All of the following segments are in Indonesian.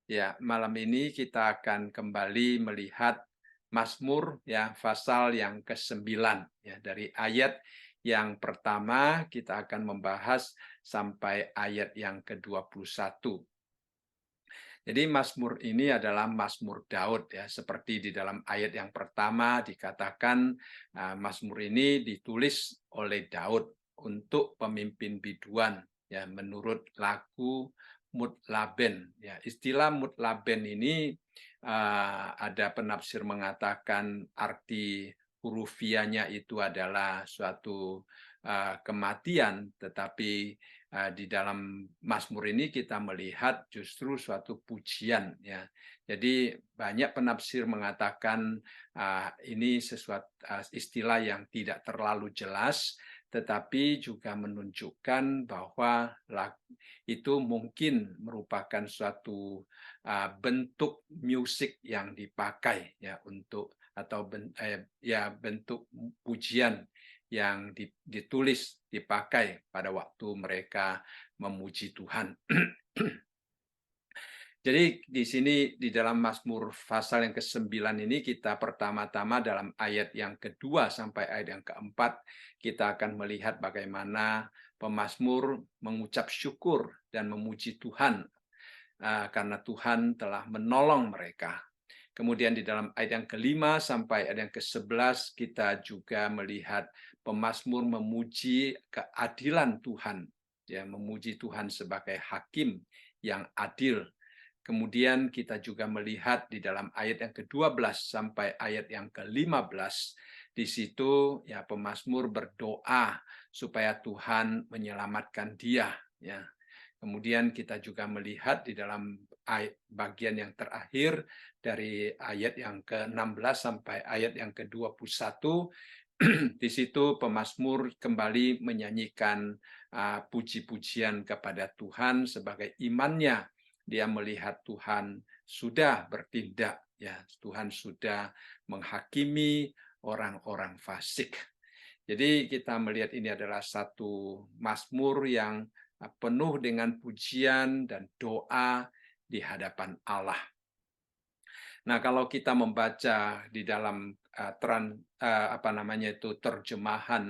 Ya, malam ini kita akan kembali melihat Mazmur ya, pasal yang ke-9 ya, dari ayat yang pertama kita akan membahas sampai ayat yang ke-21. Jadi Mazmur ini adalah Mazmur Daud ya, seperti di dalam ayat yang pertama dikatakan Mazmur ini ditulis oleh Daud untuk pemimpin biduan ya, menurut lagu Mutlaben ya. Istilah Mutlaben ini ada penafsir mengatakan arti hurufianya itu adalah suatu kematian, tetapi di dalam Mazmur ini kita melihat justru suatu pujian ya. Jadi banyak penafsir mengatakan ini sesuatu istilah yang tidak terlalu jelas, tetapi juga menunjukkan bahwa itu mungkin merupakan suatu bentuk musik yang dipakai ya untuk atau bentuk pujian yang ditulis, dipakai pada waktu mereka memuji Tuhan. Jadi di sini di dalam Mazmur pasal yang ke-9 ini kita pertama-tama dalam ayat yang kedua sampai ayat yang keempat kita akan melihat bagaimana pemazmur mengucap syukur dan memuji Tuhan karena Tuhan telah menolong mereka. Kemudian di dalam ayat yang kelima sampai ayat yang ke-11 kita juga melihat pemazmur memuji keadilan Tuhan, ya, memuji Tuhan sebagai hakim yang adil. Kemudian kita juga melihat di dalam ayat yang ke-12 sampai ayat yang ke-15, di situ ya pemazmur berdoa supaya Tuhan menyelamatkan dia, ya. Kemudian kita juga melihat di dalam bagian yang terakhir dari ayat yang ke-16 sampai ayat yang ke-21, di situ pemazmur kembali menyanyikan puji-pujian kepada Tuhan sebagai imannya. Dia melihat Tuhan sudah bertindak, ya, Tuhan sudah menghakimi orang-orang fasik. Jadi kita melihat ini adalah satu mazmur yang penuh dengan pujian dan doa di hadapan Allah. Nah, kalau kita membaca di dalam terjemahan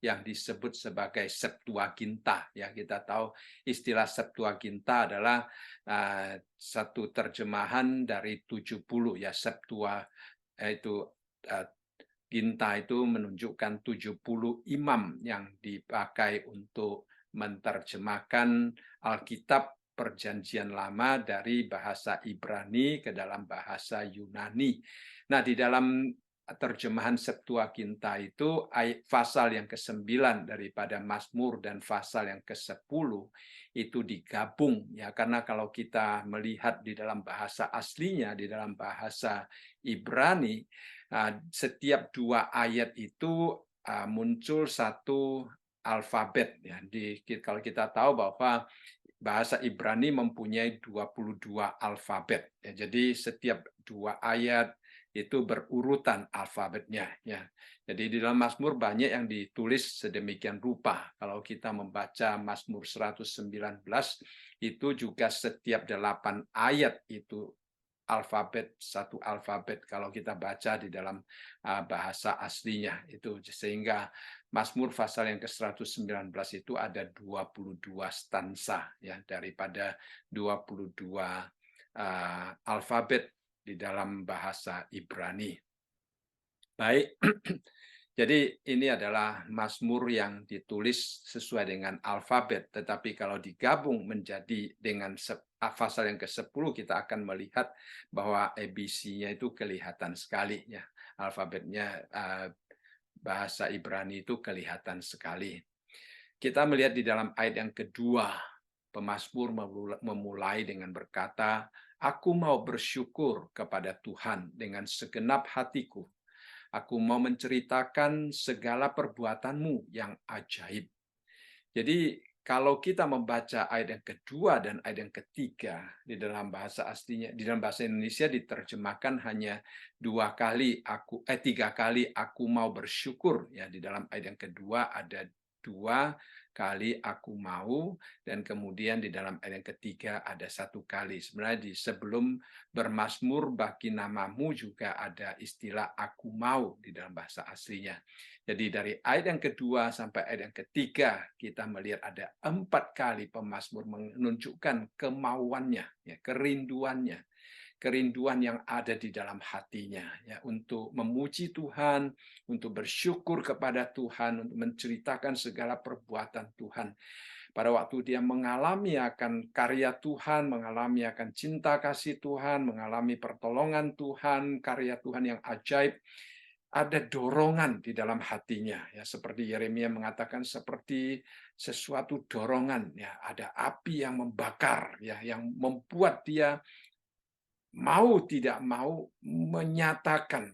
yang disebut sebagai Septuaginta, ya kita tahu istilah Septuaginta adalah satu terjemahan dari 70 ya. Itu Ginta itu menunjukkan 70 imam yang dipakai untuk menerjemahkan Alkitab Perjanjian Lama dari bahasa Ibrani ke dalam bahasa Yunani. Nah, di dalam terjemahan Septuaginta itu pasal yang ke-9 daripada Mazmur dan pasal yang ke-10 itu digabung ya, karena kalau kita melihat di dalam bahasa aslinya, di dalam bahasa Ibrani, setiap dua ayat itu muncul satu alfabet ya. Kalau kita tahu bahwa bahasa Ibrani mempunyai 22 alfabet ya. Jadi setiap dua ayat itu berurutan alfabetnya ya. Jadi di dalam Mazmur banyak yang ditulis sedemikian rupa. Kalau kita membaca Mazmur 119 itu juga setiap 8 ayat itu satu alfabet kalau kita baca di dalam bahasa aslinya itu, sehingga Mazmur pasal yang ke-119 itu ada 22 stansa ya, daripada 22 alfabet di dalam bahasa Ibrani. Baik. Jadi ini adalah Mazmur yang ditulis sesuai dengan alfabet, tetapi kalau digabung menjadi dengan pasal yang ke-10 kita akan melihat bahwa ABC-nya itu kelihatan sekali ya. Alfabetnya bahasa Ibrani itu kelihatan sekali. Kita melihat di dalam ayat yang kedua, pemazmur memulai dengan berkata, "Aku mau bersyukur kepada Tuhan dengan segenap hatiku. Aku mau menceritakan segala perbuatanmu yang ajaib." Jadi kalau kita membaca ayat yang kedua dan ayat yang ketiga di dalam bahasa aslinya, di dalam bahasa Indonesia diterjemahkan hanya tiga kali aku mau bersyukur ya. Di dalam ayat yang kedua ada dua, kali aku mau, dan kemudian di dalam ayat yang ketiga ada 1 kali. Sebenarnya di sebelum bermazmur bagi namamu juga ada istilah aku mau di dalam bahasa aslinya. Jadi dari ayat yang kedua sampai ayat yang ketiga kita melihat ada 4 kali pemazmur menunjukkan kemauannya, ya, kerinduannya, kerinduan yang ada di dalam hatinya, ya, untuk memuji Tuhan, untuk bersyukur kepada Tuhan, untuk menceritakan segala perbuatan Tuhan. Pada waktu dia mengalami akan karya Tuhan, mengalami akan cinta kasih Tuhan, mengalami pertolongan Tuhan, karya Tuhan yang ajaib, ada dorongan di dalam hatinya, ya, seperti Yeremia mengatakan, seperti sesuatu dorongan, ya, ada api yang membakar, ya, yang membuat dia mau tidak mau menyatakan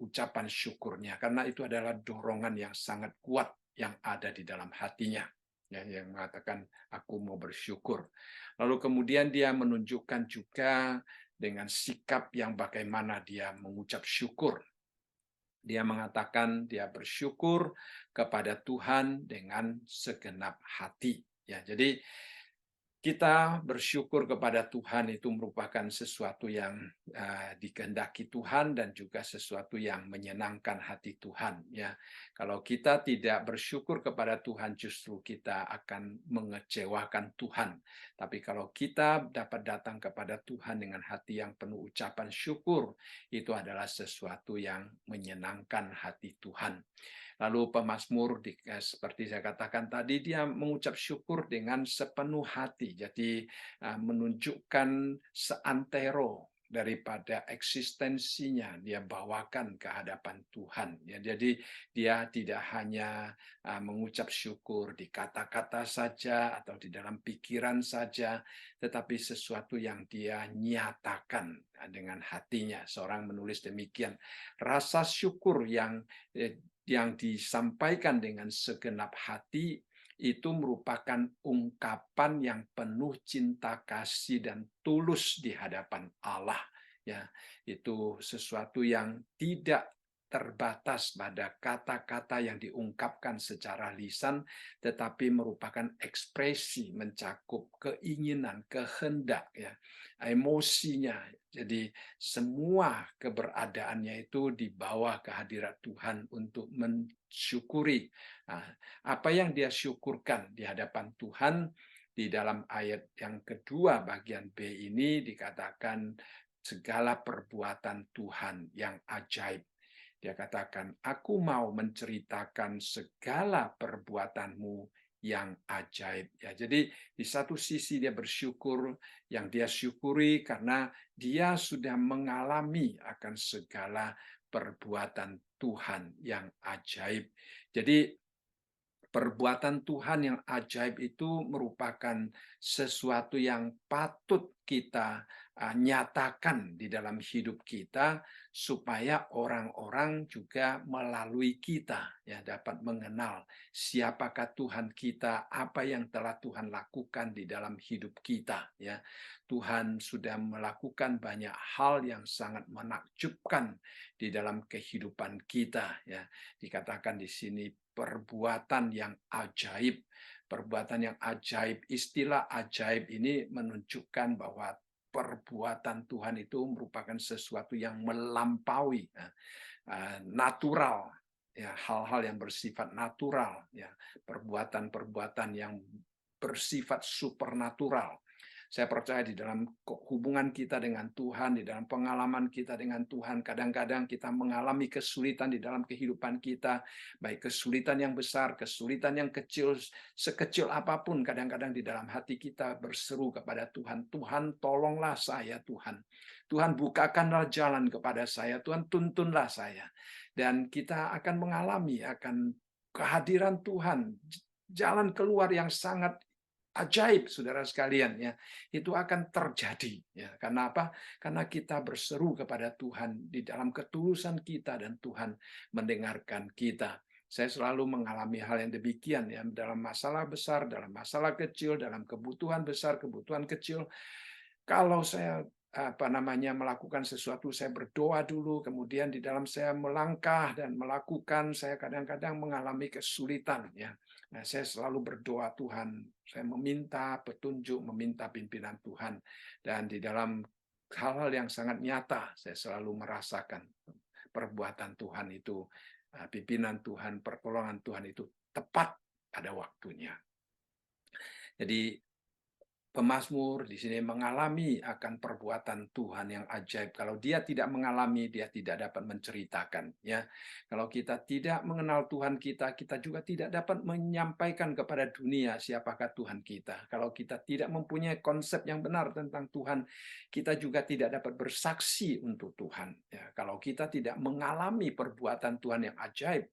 ucapan syukurnya, karena itu adalah dorongan yang sangat kuat yang ada di dalam hatinya, ya, yang mengatakan aku mau bersyukur. Lalu kemudian dia menunjukkan juga dengan sikap yang bagaimana dia mengucap syukur. Dia mengatakan dia bersyukur kepada Tuhan dengan segenap hati. Ya, jadi kita bersyukur kepada Tuhan itu merupakan sesuatu yang dikehendaki Tuhan dan juga sesuatu yang menyenangkan hati Tuhan. Ya, kalau kita tidak bersyukur kepada Tuhan, justru kita akan mengecewakan Tuhan. Tapi kalau kita dapat datang kepada Tuhan dengan hati yang penuh ucapan syukur, itu adalah sesuatu yang menyenangkan hati Tuhan. Lalu pemazmur seperti saya katakan tadi, dia mengucap syukur dengan sepenuh hati. Jadi menunjukkan seantero daripada eksistensinya dia bawakan ke hadapan Tuhan. Ya, jadi dia tidak hanya mengucap syukur di kata-kata saja atau di dalam pikiran saja, tetapi sesuatu yang dia nyatakan dengan hatinya. Seorang menulis demikian, rasa syukur yang disampaikan dengan segenap hati itu merupakan ungkapan yang penuh cinta kasih dan tulus di hadapan Allah. Ya, itu sesuatu yang tidak terbatas pada kata-kata yang diungkapkan secara lisan, tetapi merupakan ekspresi mencakup keinginan, kehendak, ya, emosinya. Jadi semua keberadaannya itu dibawa ke hadirat Tuhan untuk mensyukuri. Nah, apa yang dia syukurkan di hadapan Tuhan di dalam ayat yang kedua bagian B ini dikatakan segala perbuatan Tuhan yang ajaib. Dia katakan, aku mau menceritakan segala perbuatanmu yang ajaib. Ya, jadi di satu sisi dia bersyukur, yang dia syukuri karena dia sudah mengalami akan segala perbuatan Tuhan yang ajaib. Jadi perbuatan Tuhan yang ajaib itu merupakan sesuatu yang patut kita nyatakan di dalam hidup kita supaya orang-orang juga melalui kita ya dapat mengenal siapakah Tuhan kita, apa yang telah Tuhan lakukan di dalam hidup kita ya. Tuhan sudah melakukan banyak hal yang sangat menakjubkan di dalam kehidupan kita ya. Dikatakan di sini perbuatan yang ajaib. Perbuatan yang ajaib, istilah ajaib ini menunjukkan bahwa perbuatan Tuhan itu merupakan sesuatu yang melampaui natural, ya, hal-hal yang bersifat natural, ya, perbuatan-perbuatan yang bersifat supernatural. Saya percaya di dalam hubungan kita dengan Tuhan, di dalam pengalaman kita dengan Tuhan, kadang-kadang kita mengalami kesulitan di dalam kehidupan kita, baik kesulitan yang besar, kesulitan yang kecil, sekecil apapun, kadang-kadang di dalam hati kita berseru kepada Tuhan, Tuhan tolonglah saya Tuhan. Tuhan bukakanlah jalan kepada saya, Tuhan tuntunlah saya. Dan kita akan mengalami akan kehadiran Tuhan, jalan keluar yang sangat ajaib, saudara sekalian ya, itu akan terjadi ya. Karena apa? Karena kita berseru kepada Tuhan di dalam ketulusan kita dan Tuhan mendengarkan kita. Saya selalu mengalami hal yang demikian ya, dalam masalah besar, dalam masalah kecil, dalam kebutuhan besar, kebutuhan kecil. Kalau saya melakukan sesuatu, saya berdoa dulu, kemudian di dalam saya melangkah dan melakukan, saya kadang-kadang mengalami kesulitan, ya. Nah, saya selalu berdoa, Tuhan, saya meminta petunjuk, meminta pimpinan Tuhan, dan di dalam hal-hal yang sangat nyata, saya selalu merasakan perbuatan Tuhan itu, pimpinan Tuhan, pertolongan Tuhan itu tepat pada waktunya. Jadi pemazmur di sini mengalami akan perbuatan Tuhan yang ajaib. Kalau dia tidak mengalami, dia tidak dapat menceritakan. Ya, kalau kita tidak mengenal Tuhan kita, kita juga tidak dapat menyampaikan kepada dunia siapakah Tuhan kita. Kalau kita tidak mempunyai konsep yang benar tentang Tuhan, kita juga tidak dapat bersaksi untuk Tuhan. Ya, kalau kita tidak mengalami perbuatan Tuhan yang ajaib,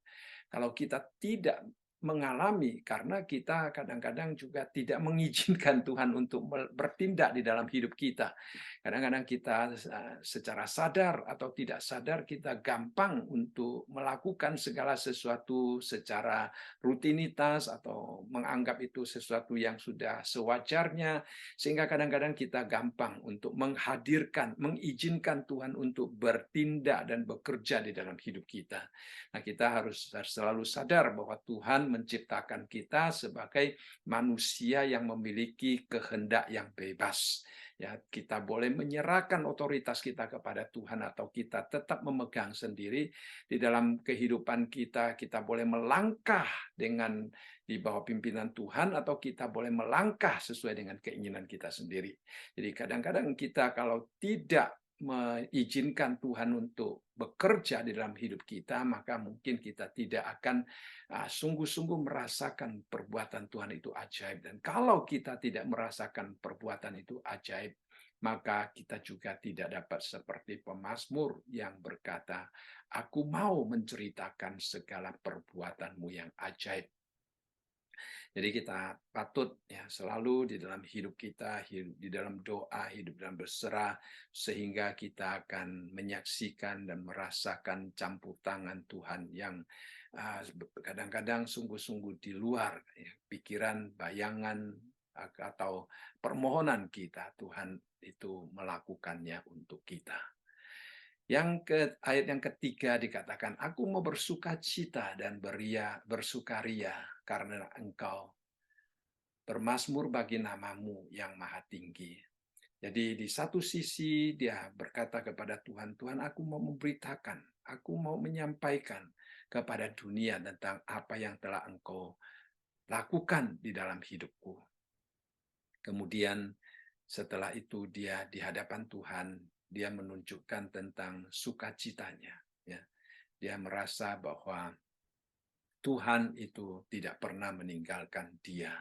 kalau kita tidak mengalami, karena kita kadang-kadang juga tidak mengizinkan Tuhan untuk bertindak di dalam hidup kita. Kadang-kadang kita secara sadar atau tidak sadar kita gampang untuk melakukan segala sesuatu secara rutinitas atau menganggap itu sesuatu yang sudah sewajarnya, sehingga kadang-kadang kita gampang untuk mengizinkan Tuhan untuk bertindak dan bekerja di dalam hidup kita. Nah, kita harus selalu sadar bahwa Tuhan menciptakan kita sebagai manusia yang memiliki kehendak yang bebas. Ya, kita boleh menyerahkan otoritas kita kepada Tuhan atau kita tetap memegang sendiri di dalam kehidupan kita. Kita boleh melangkah dengan di bawah pimpinan Tuhan atau kita boleh melangkah sesuai dengan keinginan kita sendiri. Jadi kadang-kadang kita kalau tidak mengizinkan Tuhan untuk bekerja di dalam hidup kita, maka mungkin kita tidak akan sungguh-sungguh merasakan perbuatan Tuhan itu ajaib. Dan kalau kita tidak merasakan perbuatan itu ajaib, maka kita juga tidak dapat seperti pemazmur yang berkata, "Aku mau menceritakan segala perbuatanmu yang ajaib." Jadi kita patut ya selalu di dalam hidup kita, hidup di dalam doa, hidup dalam berserah, sehingga kita akan menyaksikan dan merasakan campur tangan Tuhan yang kadang-kadang sungguh-sungguh di luar ya, pikiran, bayangan, atau permohonan kita. Tuhan itu melakukannya untuk kita. Ayat yang ketiga dikatakan, aku mau bersukacita dan bersukaria karena engkau bermazmur bagi namamu yang maha tinggi. Jadi di satu sisi dia berkata kepada Tuhan, Tuhan aku mau memberitakan, aku mau menyampaikan kepada dunia tentang apa yang telah engkau lakukan di dalam hidupku. Kemudian setelah itu dia di hadapan Tuhan, dia menunjukkan tentang sukacitanya. Ya. Dia merasa bahwa Tuhan itu tidak pernah meninggalkan dia.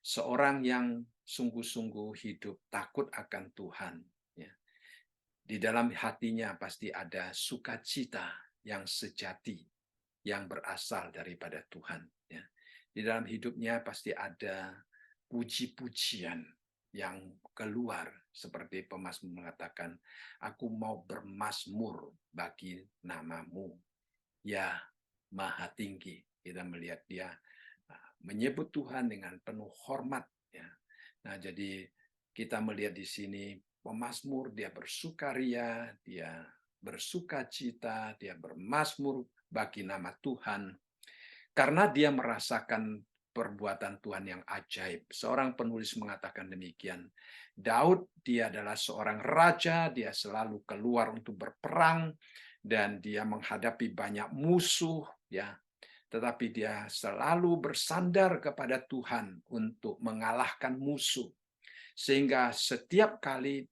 Seorang yang sungguh-sungguh hidup takut akan Tuhan, ya, di dalam hatinya pasti ada sukacita yang sejati, yang berasal daripada Tuhan. Ya. Di dalam hidupnya pasti ada puji-pujian yang keluar, seperti pemazmur mengatakan, aku mau bermazmur bagi namamu, ya maha tinggi. Kita melihat dia menyebut Tuhan dengan penuh hormat. Ya. Nah, jadi kita melihat di sini pemazmur, dia bersukaria, dia bersukacita, dia bermazmur bagi nama Tuhan, karena dia merasakan perbuatan Tuhan yang ajaib. Seorang penulis mengatakan demikian. Daud, dia adalah seorang raja, dia selalu keluar untuk berperang, dan dia menghadapi banyak musuh, ya. Tetapi dia selalu bersandar kepada Tuhan untuk mengalahkan musuh. Sehingga setiap kali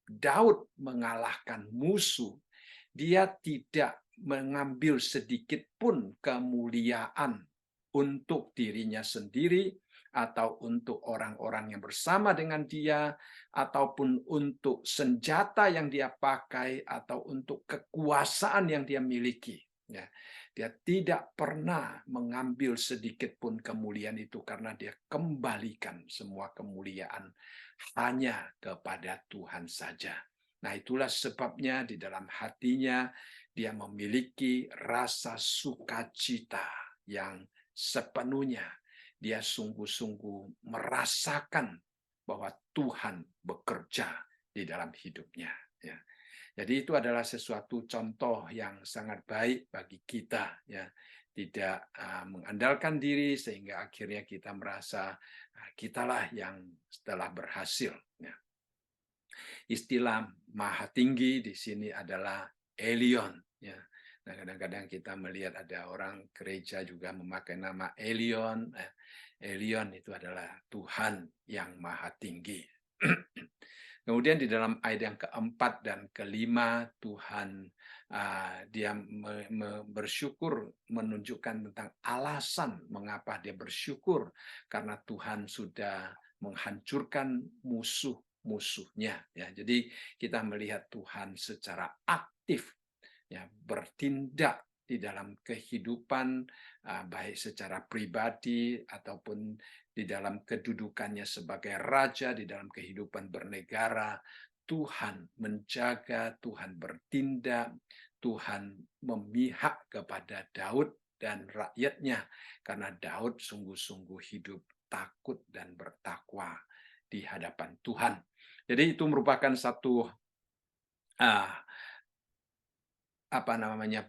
Daud mengalahkan musuh, dia tidak mengambil sedikit pun kemuliaan untuk dirinya sendiri, atau untuk orang-orang yang bersama dengan dia, ataupun untuk senjata yang dia pakai, atau untuk kekuasaan yang dia miliki. Ya. Dia tidak pernah mengambil sedikit pun kemuliaan itu, karena dia kembalikan semua kemuliaan hanya kepada Tuhan saja. Nah, itulah sebabnya di dalam hatinya dia memiliki rasa sukacita yang sepenuhnya. Dia sungguh-sungguh merasakan bahwa Tuhan bekerja di di dalam hidupnya. Ya. Jadi itu adalah sesuatu contoh yang sangat baik bagi kita, ya. Tidak mengandalkan diri sehingga akhirnya kita merasa kitalah yang telah berhasil. Ya. Istilah maha tinggi di sini adalah Elion. Ya. Nah, kadang-kadang kita melihat ada orang gereja juga memakai nama Elion. Elion itu adalah Tuhan yang maha tinggi. Kemudian di dalam ayat yang keempat dan kelima, Tuhan dia bersyukur, menunjukkan tentang alasan mengapa dia bersyukur, karena Tuhan sudah menghancurkan musuh-musuhnya. Ya, jadi kita melihat Tuhan secara aktif, ya, bertindak di dalam kehidupan, baik secara pribadi ataupun di dalam kedudukannya sebagai raja, di dalam kehidupan bernegara. Tuhan menjaga, Tuhan bertindak, Tuhan memihak kepada Daud dan rakyatnya, karena Daud sungguh-sungguh hidup takut dan bertakwa di hadapan Tuhan. Jadi itu merupakan satu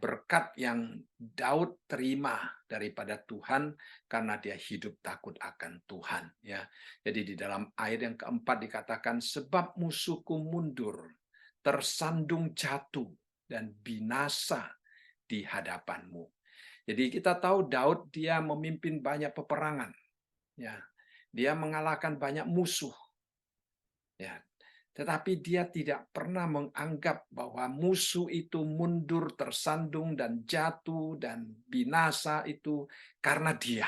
berkat yang Daud terima daripada Tuhan karena dia hidup takut akan Tuhan, ya. Jadi di dalam ayat yang keempat dikatakan, sebab musuhku mundur, tersandung jatuh dan binasa di hadapanmu. Jadi kita tahu Daud dia memimpin banyak peperangan, ya. Dia mengalahkan banyak musuh, ya. Tetapi dia tidak pernah menganggap bahwa musuh itu mundur, tersandung, dan jatuh, dan binasa itu karena dia.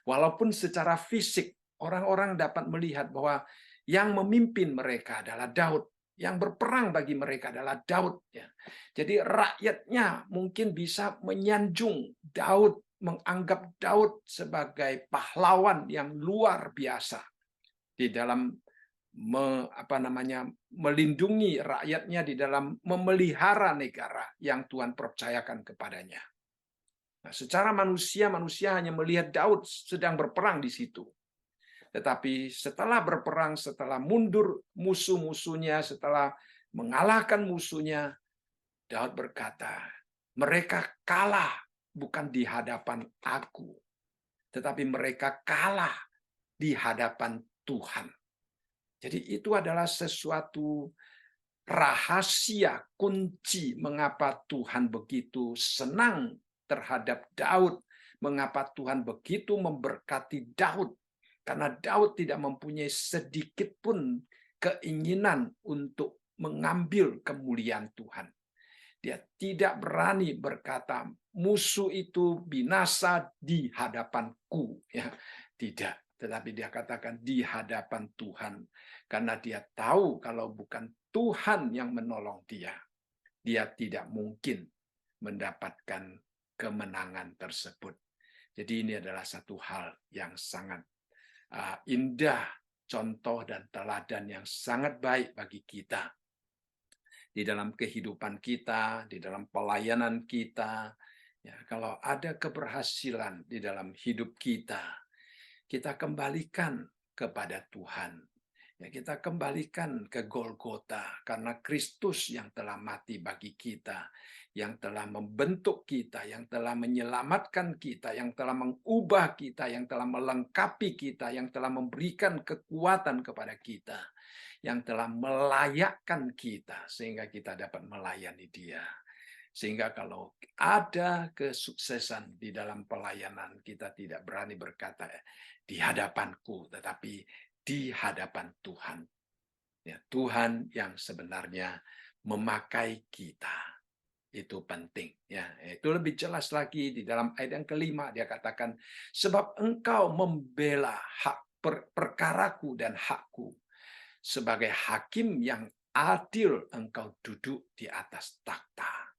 Walaupun secara fisik orang-orang dapat melihat bahwa yang memimpin mereka adalah Daud, yang berperang bagi mereka adalah Daud. Jadi rakyatnya mungkin bisa menyanjung Daud, menganggap Daud sebagai pahlawan yang luar biasa di dalam melindungi rakyatnya, di dalam memelihara negara yang Tuhan percayakan kepadanya. Nah, secara manusia hanya melihat Daud sedang berperang di situ. Tetapi setelah berperang, setelah mundur musuh-musuhnya, setelah mengalahkan musuhnya, Daud berkata, mereka kalah bukan di hadapan aku, tetapi mereka kalah di hadapan Tuhan. Jadi itu adalah sesuatu rahasia kunci mengapa Tuhan begitu senang terhadap Daud, mengapa Tuhan begitu memberkati Daud. Karena Daud tidak mempunyai sedikit pun keinginan untuk mengambil kemuliaan Tuhan. Dia tidak berani berkata, musuh itu binasa di hadapanku. Ya, tidak. Tetapi dia katakan di hadapan Tuhan. Karena dia tahu kalau bukan Tuhan yang menolong dia, dia tidak mungkin mendapatkan kemenangan tersebut. Jadi ini adalah satu hal yang sangat indah, contoh dan teladan yang sangat baik bagi kita. Di dalam kehidupan kita, di dalam pelayanan kita, ya, kalau ada keberhasilan di dalam hidup kita, kita kembalikan kepada Tuhan. Ya, kita kembalikan ke Golgota, karena Kristus yang telah mati bagi kita, yang telah membentuk kita, yang telah menyelamatkan kita, yang telah mengubah kita, yang telah melengkapi kita, yang telah memberikan kekuatan kepada kita, yang telah melayakkan kita sehingga kita dapat melayani Dia. Sehingga kalau ada kesuksesan di dalam pelayanan, kita tidak berani berkata di hadapanku, tetapi di hadapan Tuhan. Ya, Tuhan yang sebenarnya memakai kita. Itu penting. Ya, itu lebih jelas lagi di dalam ayat yang kelima, dia katakan, sebab engkau membela hak perkaraku dan hakku. Sebagai hakim yang adil, engkau duduk di atas takhta.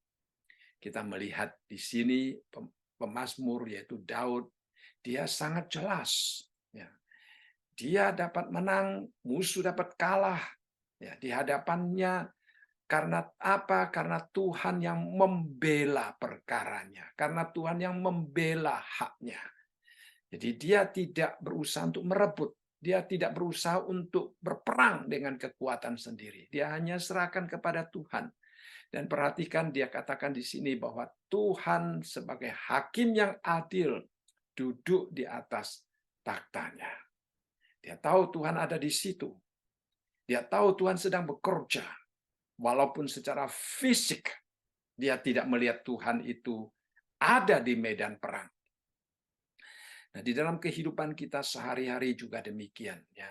Kita melihat di sini pemazmur yaitu Daud, dia sangat jelas. Ya. Dia dapat menang, musuh dapat kalah. Ya, di hadapannya, karena apa? Karena Tuhan yang membela perkaranya. Karena Tuhan yang membela haknya. Jadi dia tidak berusaha untuk merebut. Dia tidak berusaha untuk berperang dengan kekuatan sendiri. Dia hanya serahkan kepada Tuhan. Dan perhatikan dia katakan di sini bahwa Tuhan sebagai hakim yang adil duduk di atas taktanya. Dia tahu Tuhan ada di situ. Dia tahu Tuhan sedang bekerja. Walaupun secara fisik dia tidak melihat Tuhan itu ada di medan perang. Nah, di dalam kehidupan kita sehari-hari juga demikian. Ya.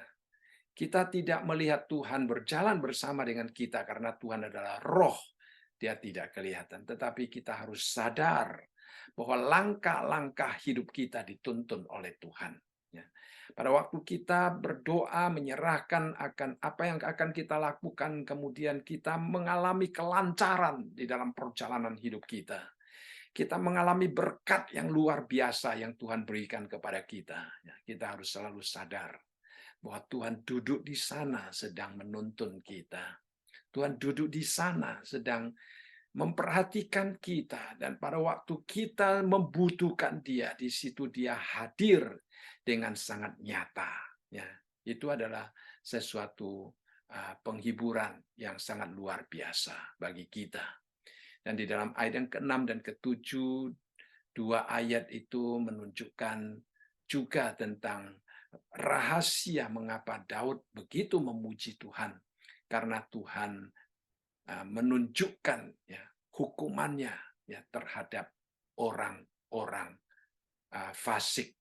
Kita tidak melihat Tuhan berjalan bersama dengan kita karena Tuhan adalah roh. Dia tidak kelihatan. Tetapi kita harus sadar bahwa langkah-langkah hidup kita dituntun oleh Tuhan. Ya. Pada waktu kita berdoa menyerahkan akan apa yang akan kita lakukan, kemudian kita mengalami kelancaran di dalam perjalanan hidup kita. Kita mengalami berkat yang luar biasa yang Tuhan berikan kepada kita. Ya, kita harus selalu sadar bahwa Tuhan duduk di sana sedang menuntun kita. Tuhan duduk di sana sedang memperhatikan kita, dan pada waktu kita membutuhkan Dia, di situ Dia hadir dengan sangat nyata. Ya, itu adalah sesuatu penghiburan yang sangat luar biasa bagi kita. Dan di dalam ayat yang ke-6 dan ke-7, dua ayat itu menunjukkan juga tentang rahasia mengapa Daud begitu memuji Tuhan. Karena Tuhan menunjukkan ya, hukumannya ya, terhadap orang-orang fasik.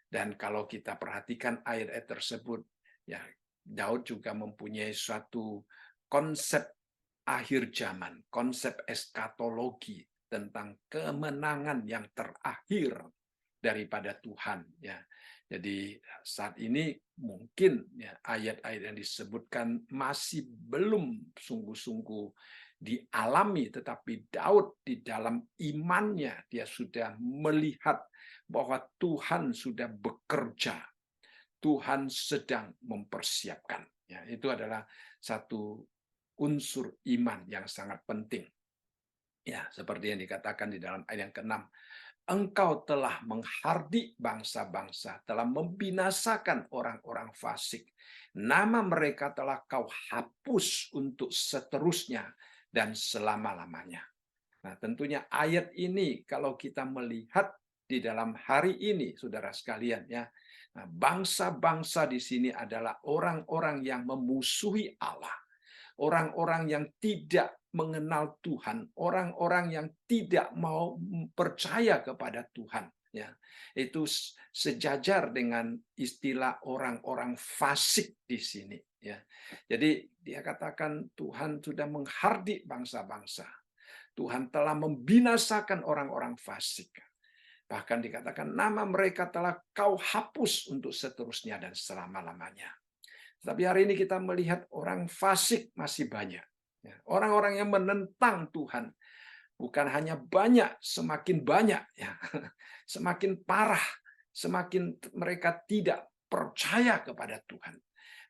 Dan kalau kita perhatikan ayat-ayat tersebut, ya Daud juga mempunyai suatu konsep akhir zaman, konsep eskatologi tentang kemenangan yang terakhir daripada Tuhan. Ya, jadi saat ini mungkin ya, ayat-ayat yang disebutkan masih belum sungguh-sungguh dialami, tetapi Daud di dalam imannya dia sudah melihat bahwa Tuhan sudah bekerja, Tuhan sedang mempersiapkan. Ya, itu adalah satu unsur iman yang sangat penting. Ya, seperti yang dikatakan di dalam ayat yang ke-6. Engkau telah menghardik bangsa-bangsa, telah membinasakan orang-orang fasik. Nama mereka telah kau hapus untuk seterusnya dan selama-lamanya. Nah, tentunya ayat ini kalau kita melihat di dalam hari ini, saudara sekalian, ya, nah, bangsa-bangsa di sini adalah orang-orang yang memusuhi Allah. Orang-orang yang tidak mengenal Tuhan, orang-orang yang tidak mau percaya kepada Tuhan, ya. Itu sejajar dengan istilah orang-orang fasik di sini, ya. Jadi dia katakan Tuhan sudah menghardik bangsa-bangsa. Tuhan telah membinasakan orang-orang fasik. Bahkan dikatakan nama mereka telah kau hapus untuk seterusnya dan selama-lamanya. Tapi hari ini kita melihat orang fasik masih banyak. Orang-orang yang menentang Tuhan. Bukan hanya banyak, semakin banyak. Ya. Semakin parah. Semakin mereka tidak percaya kepada Tuhan.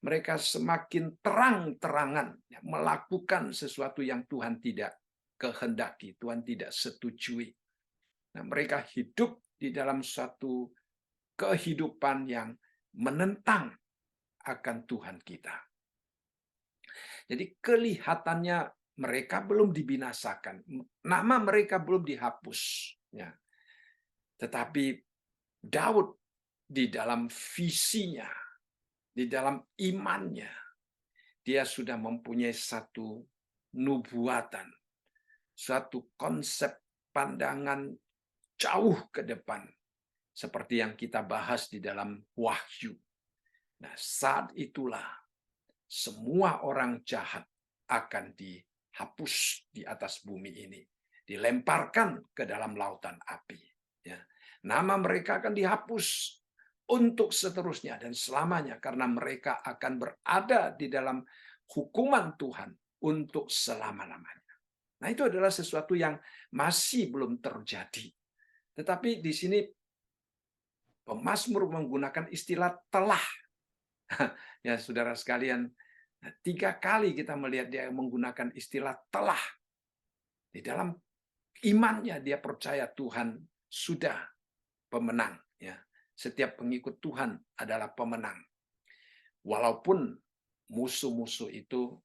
Mereka semakin terang-terangan melakukan sesuatu yang Tuhan tidak kehendaki. Tuhan tidak setujui. Nah, mereka hidup di dalam suatu kehidupan yang menentang akan Tuhan kita. Jadi kelihatannya mereka belum dibinasakan, nama mereka belum dihapus. Ya. Tetapi Daud di dalam visinya, di dalam imannya, dia sudah mempunyai satu nubuatan, suatu konsep pandangan jauh ke depan, seperti yang kita bahas di dalam Wahyu. Nah, saat itulah semua orang jahat akan dihapus di atas bumi ini, dilemparkan ke dalam lautan api. Ya. Nama mereka akan dihapus untuk seterusnya dan selamanya, karena mereka akan berada di dalam hukuman Tuhan untuk selama-lamanya. Nah, itu adalah sesuatu yang masih belum terjadi. Tetapi di sini pemazmur menggunakan istilah telah. Ya, saudara sekalian, 3 kali kita melihat dia menggunakan istilah telah. Di dalam imannya dia percaya Tuhan sudah pemenang. Ya. Setiap pengikut Tuhan adalah pemenang. Walaupun musuh-musuh itu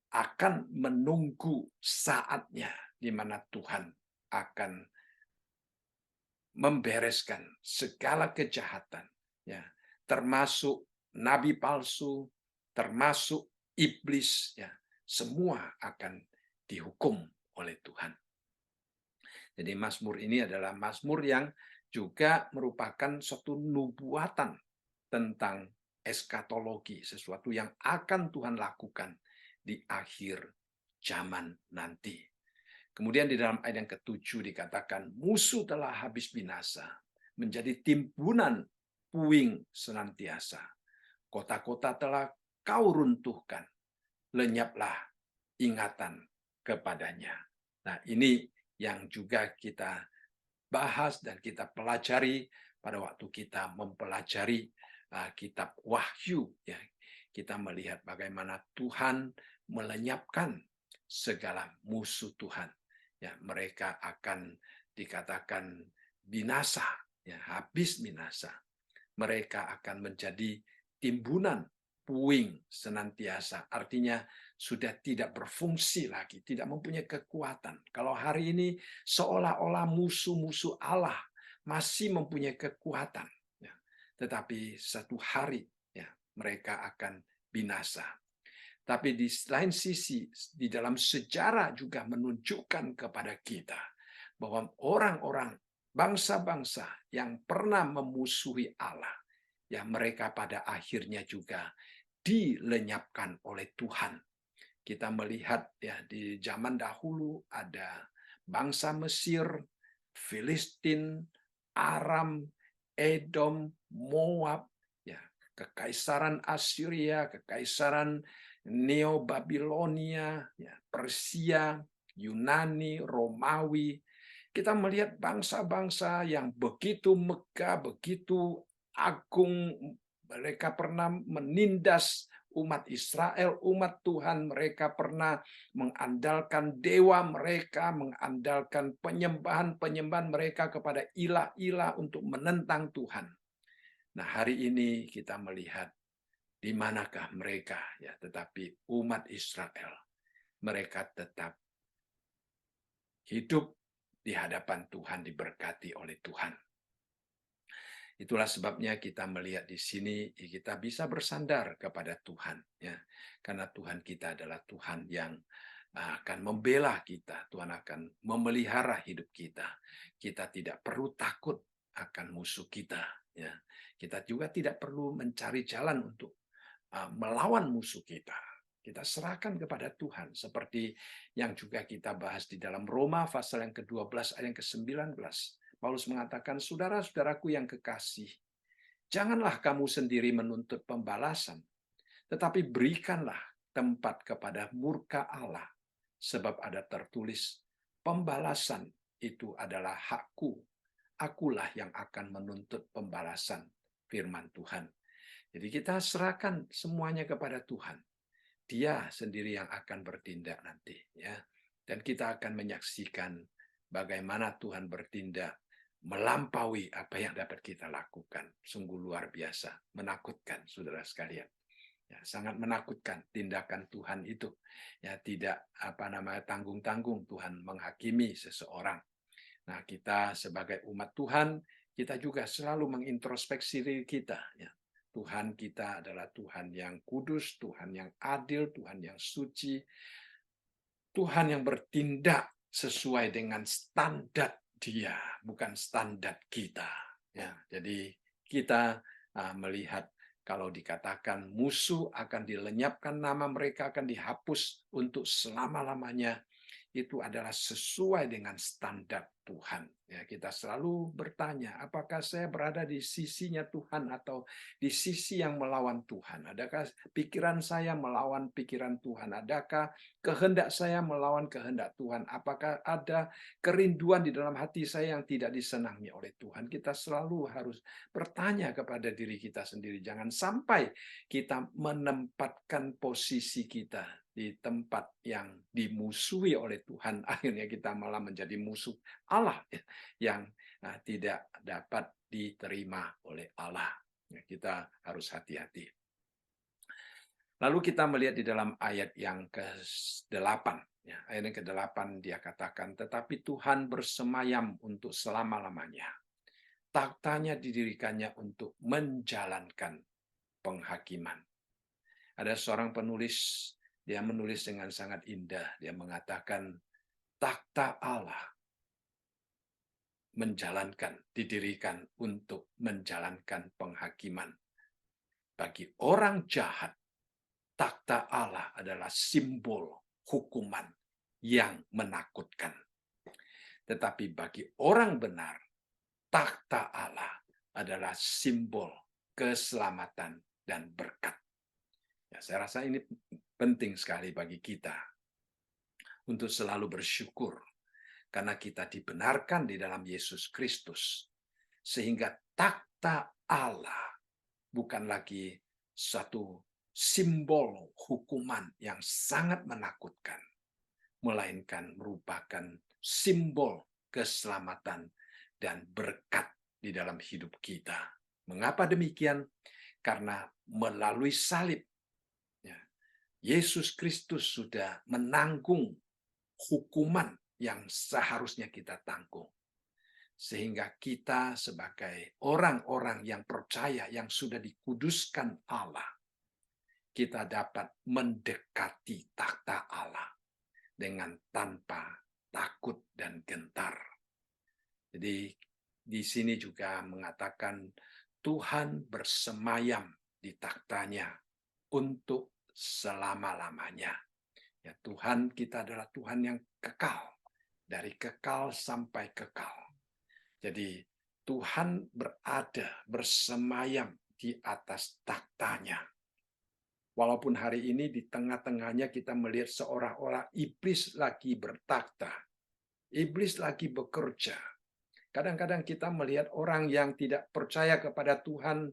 akan menunggu saatnya di mana Tuhan akan membereskan segala kejahatan, ya, termasuk nabi palsu, termasuk iblis, ya, semua akan dihukum oleh Tuhan. Jadi Mazmur ini adalah Mazmur yang juga merupakan suatu nubuatan tentang eskatologi, sesuatu yang akan Tuhan lakukan di akhir zaman nanti. Kemudian di dalam ayat yang ketujuh dikatakan, musuh telah habis binasa, menjadi timbunan puing senantiasa. Kota-kota telah kau runtuhkan, lenyaplah ingatan kepadanya. Nah, ini yang juga kita bahas dan kita pelajari pada waktu kita mempelajari kitab Wahyu, ya. Kita melihat bagaimana Tuhan melenyapkan segala musuh Tuhan. Ya, mereka akan dikatakan binasa, ya, habis binasa. Mereka akan menjadi timbunan puing senantiasa. Artinya sudah tidak berfungsi lagi, tidak mempunyai kekuatan. Kalau hari ini seolah-olah musuh-musuh Allah masih mempunyai kekuatan, ya, tetapi satu hari, ya, mereka akan binasa. Tapi di lain sisi, di dalam sejarah juga menunjukkan kepada kita bahwa orang-orang bangsa-bangsa yang pernah memusuhi Allah, ya, mereka pada akhirnya juga dilenyapkan oleh Tuhan. Kita melihat, ya, di zaman dahulu ada bangsa Mesir, Filistin, Aram, Edom, Moab, ya, kekaisaran Assyria, kekaisaran Neo-Babilonia, ya, Persia, Yunani, Romawi. Kita melihat bangsa-bangsa yang begitu megah, begitu agung. Mereka pernah menindas umat Israel, umat Tuhan. Mereka pernah mengandalkan dewa mereka, mengandalkan penyembahan-penyembahan mereka kepada ilah-ilah untuk menentang Tuhan. Nah, hari ini kita melihat di manakah mereka, ya, tetapi umat Israel, mereka tetap hidup di hadapan Tuhan, diberkati oleh Tuhan. Itulah sebabnya kita melihat di sini kita bisa bersandar kepada Tuhan, ya. Karena Tuhan kita adalah Tuhan yang akan membela kita, Tuhan akan memelihara hidup kita. Kita tidak perlu takut akan musuh kita, ya. Kita juga tidak perlu mencari jalan untuk melawan musuh kita. Kita serahkan kepada Tuhan seperti yang juga kita bahas di dalam Roma pasal yang ke-12 ayat yang ke-19. Paulus mengatakan, saudara-saudaraku yang kekasih, janganlah kamu sendiri menuntut pembalasan, tetapi berikanlah tempat kepada murka Allah, sebab ada tertulis, pembalasan itu adalah hakku, akulah yang akan menuntut pembalasan, firman Tuhan. Jadi kita serahkan semuanya kepada Tuhan. Dia sendiri yang akan bertindak nanti, ya. Dan kita akan menyaksikan bagaimana Tuhan bertindak melampaui apa yang dapat kita lakukan. Sungguh luar biasa, menakutkan saudara sekalian. Ya, sangat menakutkan tindakan Tuhan itu. Ya, tidak tanggung-tanggung Tuhan menghakimi seseorang. Nah, kita sebagai umat Tuhan, kita juga selalu mengintrospeksi diri kita, ya. Tuhan kita adalah Tuhan yang kudus, Tuhan yang adil, Tuhan yang suci, Tuhan yang bertindak sesuai dengan standar Dia, bukan standar kita. Ya, jadi kita melihat kalau dikatakan musuh akan dilenyapkan, nama mereka akan dihapus untuk selama-lamanya, itu adalah sesuai dengan standar Tuhan. Ya, kita selalu bertanya, apakah saya berada di sisinya Tuhan atau di sisi yang melawan Tuhan? Adakah pikiran saya melawan pikiran Tuhan? Adakah kehendak saya melawan kehendak Tuhan? Apakah ada kerinduan di dalam hati saya yang tidak disenangi oleh Tuhan? Kita selalu harus bertanya kepada diri kita sendiri. Jangan sampai kita menempatkan posisi kita di tempat yang dimusuhi oleh Tuhan, akhirnya kita malah menjadi musuh Allah yang tidak dapat diterima oleh Allah. Kita harus hati-hati. Lalu kita melihat di dalam ayat yang ke-8. Ya, ayat yang ke-8 dia katakan, tetapi Tuhan bersemayam untuk selama-lamanya. Taktanya didirikannya untuk menjalankan penghakiman. Ada seorang penulis, dia menulis dengan sangat indah. Dia mengatakan, takhta Allah didirikan untuk menjalankan penghakiman. Bagi orang jahat, takhta Allah adalah simbol hukuman yang menakutkan. Tetapi bagi orang benar, takhta Allah adalah simbol keselamatan dan berkat. Ya, saya rasa ini penting sekali bagi kita untuk selalu bersyukur karena kita dibenarkan di dalam Yesus Kristus. Sehingga takhta Allah bukan lagi satu simbol hukuman yang sangat menakutkan, melainkan merupakan simbol keselamatan dan berkat di dalam hidup kita. Mengapa demikian? Karena melalui salib, Yesus Kristus sudah menanggung hukuman yang seharusnya kita tanggung. Sehingga kita sebagai orang-orang yang percaya, yang sudah dikuduskan Allah, kita dapat mendekati takhta Allah dengan tanpa takut dan gentar. Jadi di sini juga mengatakan Tuhan bersemayam di takhtanya untuk selama-lamanya. Ya, Tuhan kita adalah Tuhan yang kekal, dari kekal sampai kekal. Jadi Tuhan bersemayam di atas takhtanya. Walaupun hari ini di tengah-tengahnya kita melihat seolah-olah iblis lagi bertakhta, iblis lagi bekerja. Kadang-kadang kita melihat orang yang tidak percaya kepada Tuhan,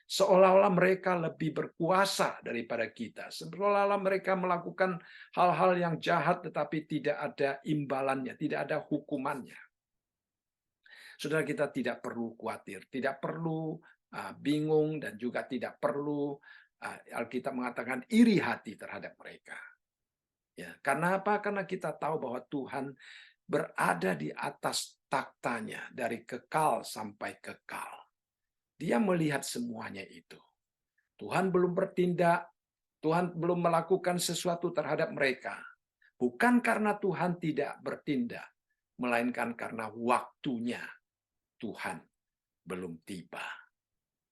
seolah-olah mereka lebih berkuasa daripada kita. Seolah-olah mereka melakukan hal-hal yang jahat tetapi tidak ada imbalannya, tidak ada hukumannya. Saudara, kita tidak perlu khawatir, tidak perlu bingung, dan juga tidak perlu Alkitab mengatakan iri hati terhadap mereka. Ya, karena apa? Karena kita tahu bahwa Tuhan berada di atas takhtanya dari kekal sampai kekal. Dia melihat semuanya itu. Tuhan belum bertindak, Tuhan belum melakukan sesuatu terhadap mereka. Bukan karena Tuhan tidak bertindak, melainkan karena waktunya Tuhan belum tiba.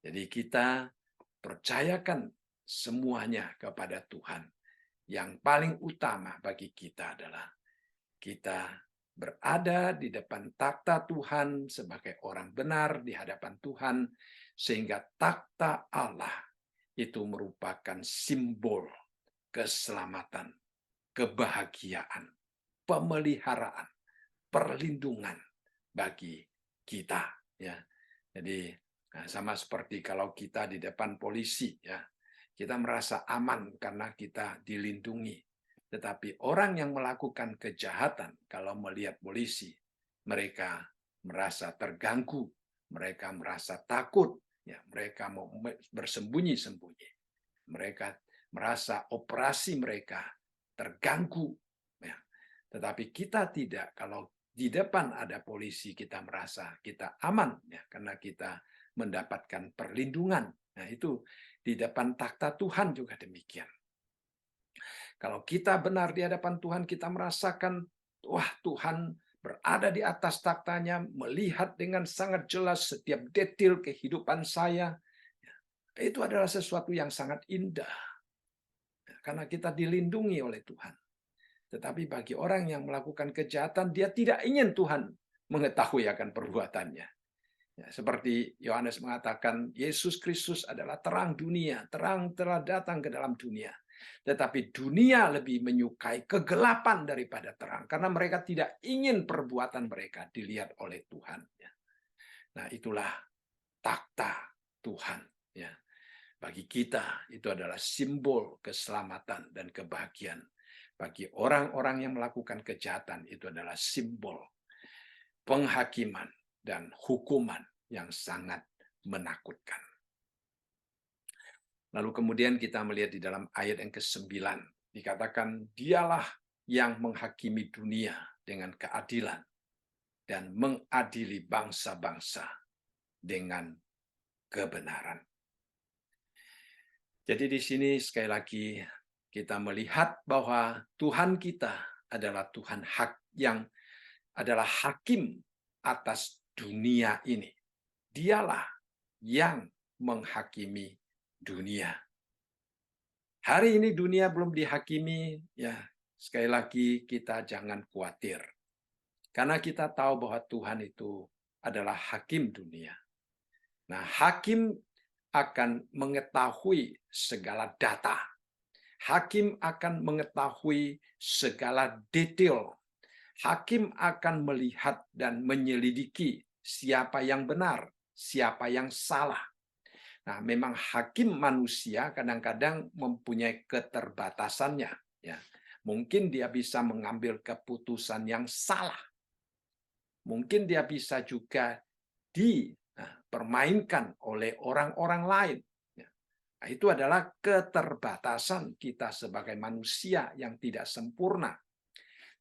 Jadi kita percayakan semuanya kepada Tuhan. Yang paling utama bagi kita adalah kita berada di depan takhta Tuhan sebagai orang benar di hadapan Tuhan, sehingga takhta Allah itu merupakan simbol keselamatan, kebahagiaan, pemeliharaan, perlindungan bagi kita. Ya, jadi sama seperti kalau kita di depan polisi, ya, kita merasa aman karena kita dilindungi. Tetapi orang yang melakukan kejahatan, kalau melihat polisi, mereka merasa terganggu, mereka merasa takut, ya, mereka mau bersembunyi-sembunyi. Mereka merasa operasi mereka terganggu. Ya. Tetapi kita tidak. Kalau di depan ada polisi, kita merasa kita aman, ya, karena kita mendapatkan perlindungan. Nah, itu di depan takhta Tuhan juga demikian. Kalau kita benar di hadapan Tuhan, kita merasakan, wah, Tuhan berada di atas takhtanya, melihat dengan sangat jelas setiap detail kehidupan saya. Itu adalah sesuatu yang sangat indah. Karena kita dilindungi oleh Tuhan. Tetapi bagi orang yang melakukan kejahatan, dia tidak ingin Tuhan mengetahui akan perbuatannya. Ya, seperti Yohanes mengatakan, Yesus Kristus adalah terang dunia, terang telah datang ke dalam dunia. Tetapi dunia lebih menyukai kegelapan daripada terang, karena mereka tidak ingin perbuatan mereka dilihat oleh Tuhan. Nah, itulah takhta Tuhan. Ya. Bagi kita, itu adalah simbol keselamatan dan kebahagiaan. Bagi orang-orang yang melakukan kejahatan, itu adalah simbol penghakiman dan hukuman yang sangat menakutkan. Lalu kemudian kita melihat di dalam ayat yang ke-9, dikatakan dialah yang menghakimi dunia dengan keadilan dan mengadili bangsa-bangsa dengan kebenaran. Jadi di sini sekali lagi kita melihat bahwa Tuhan kita adalah Tuhan hak yang adalah hakim atas dunia ini. Dialah yang menghakimi dunia. Hari ini dunia belum dihakimi, ya sekali lagi kita jangan khawatir. Karena kita tahu bahwa Tuhan itu adalah hakim dunia. Nah, hakim akan mengetahui segala data. Hakim akan mengetahui segala detail. Hakim akan melihat dan menyelidiki siapa yang benar, siapa yang salah. Nah, memang hakim manusia kadang-kadang mempunyai keterbatasannya. Ya, mungkin dia bisa mengambil keputusan yang salah. Mungkin dia bisa juga dipermainkan oleh orang-orang lain. Nah, itu adalah keterbatasan kita sebagai manusia yang tidak sempurna.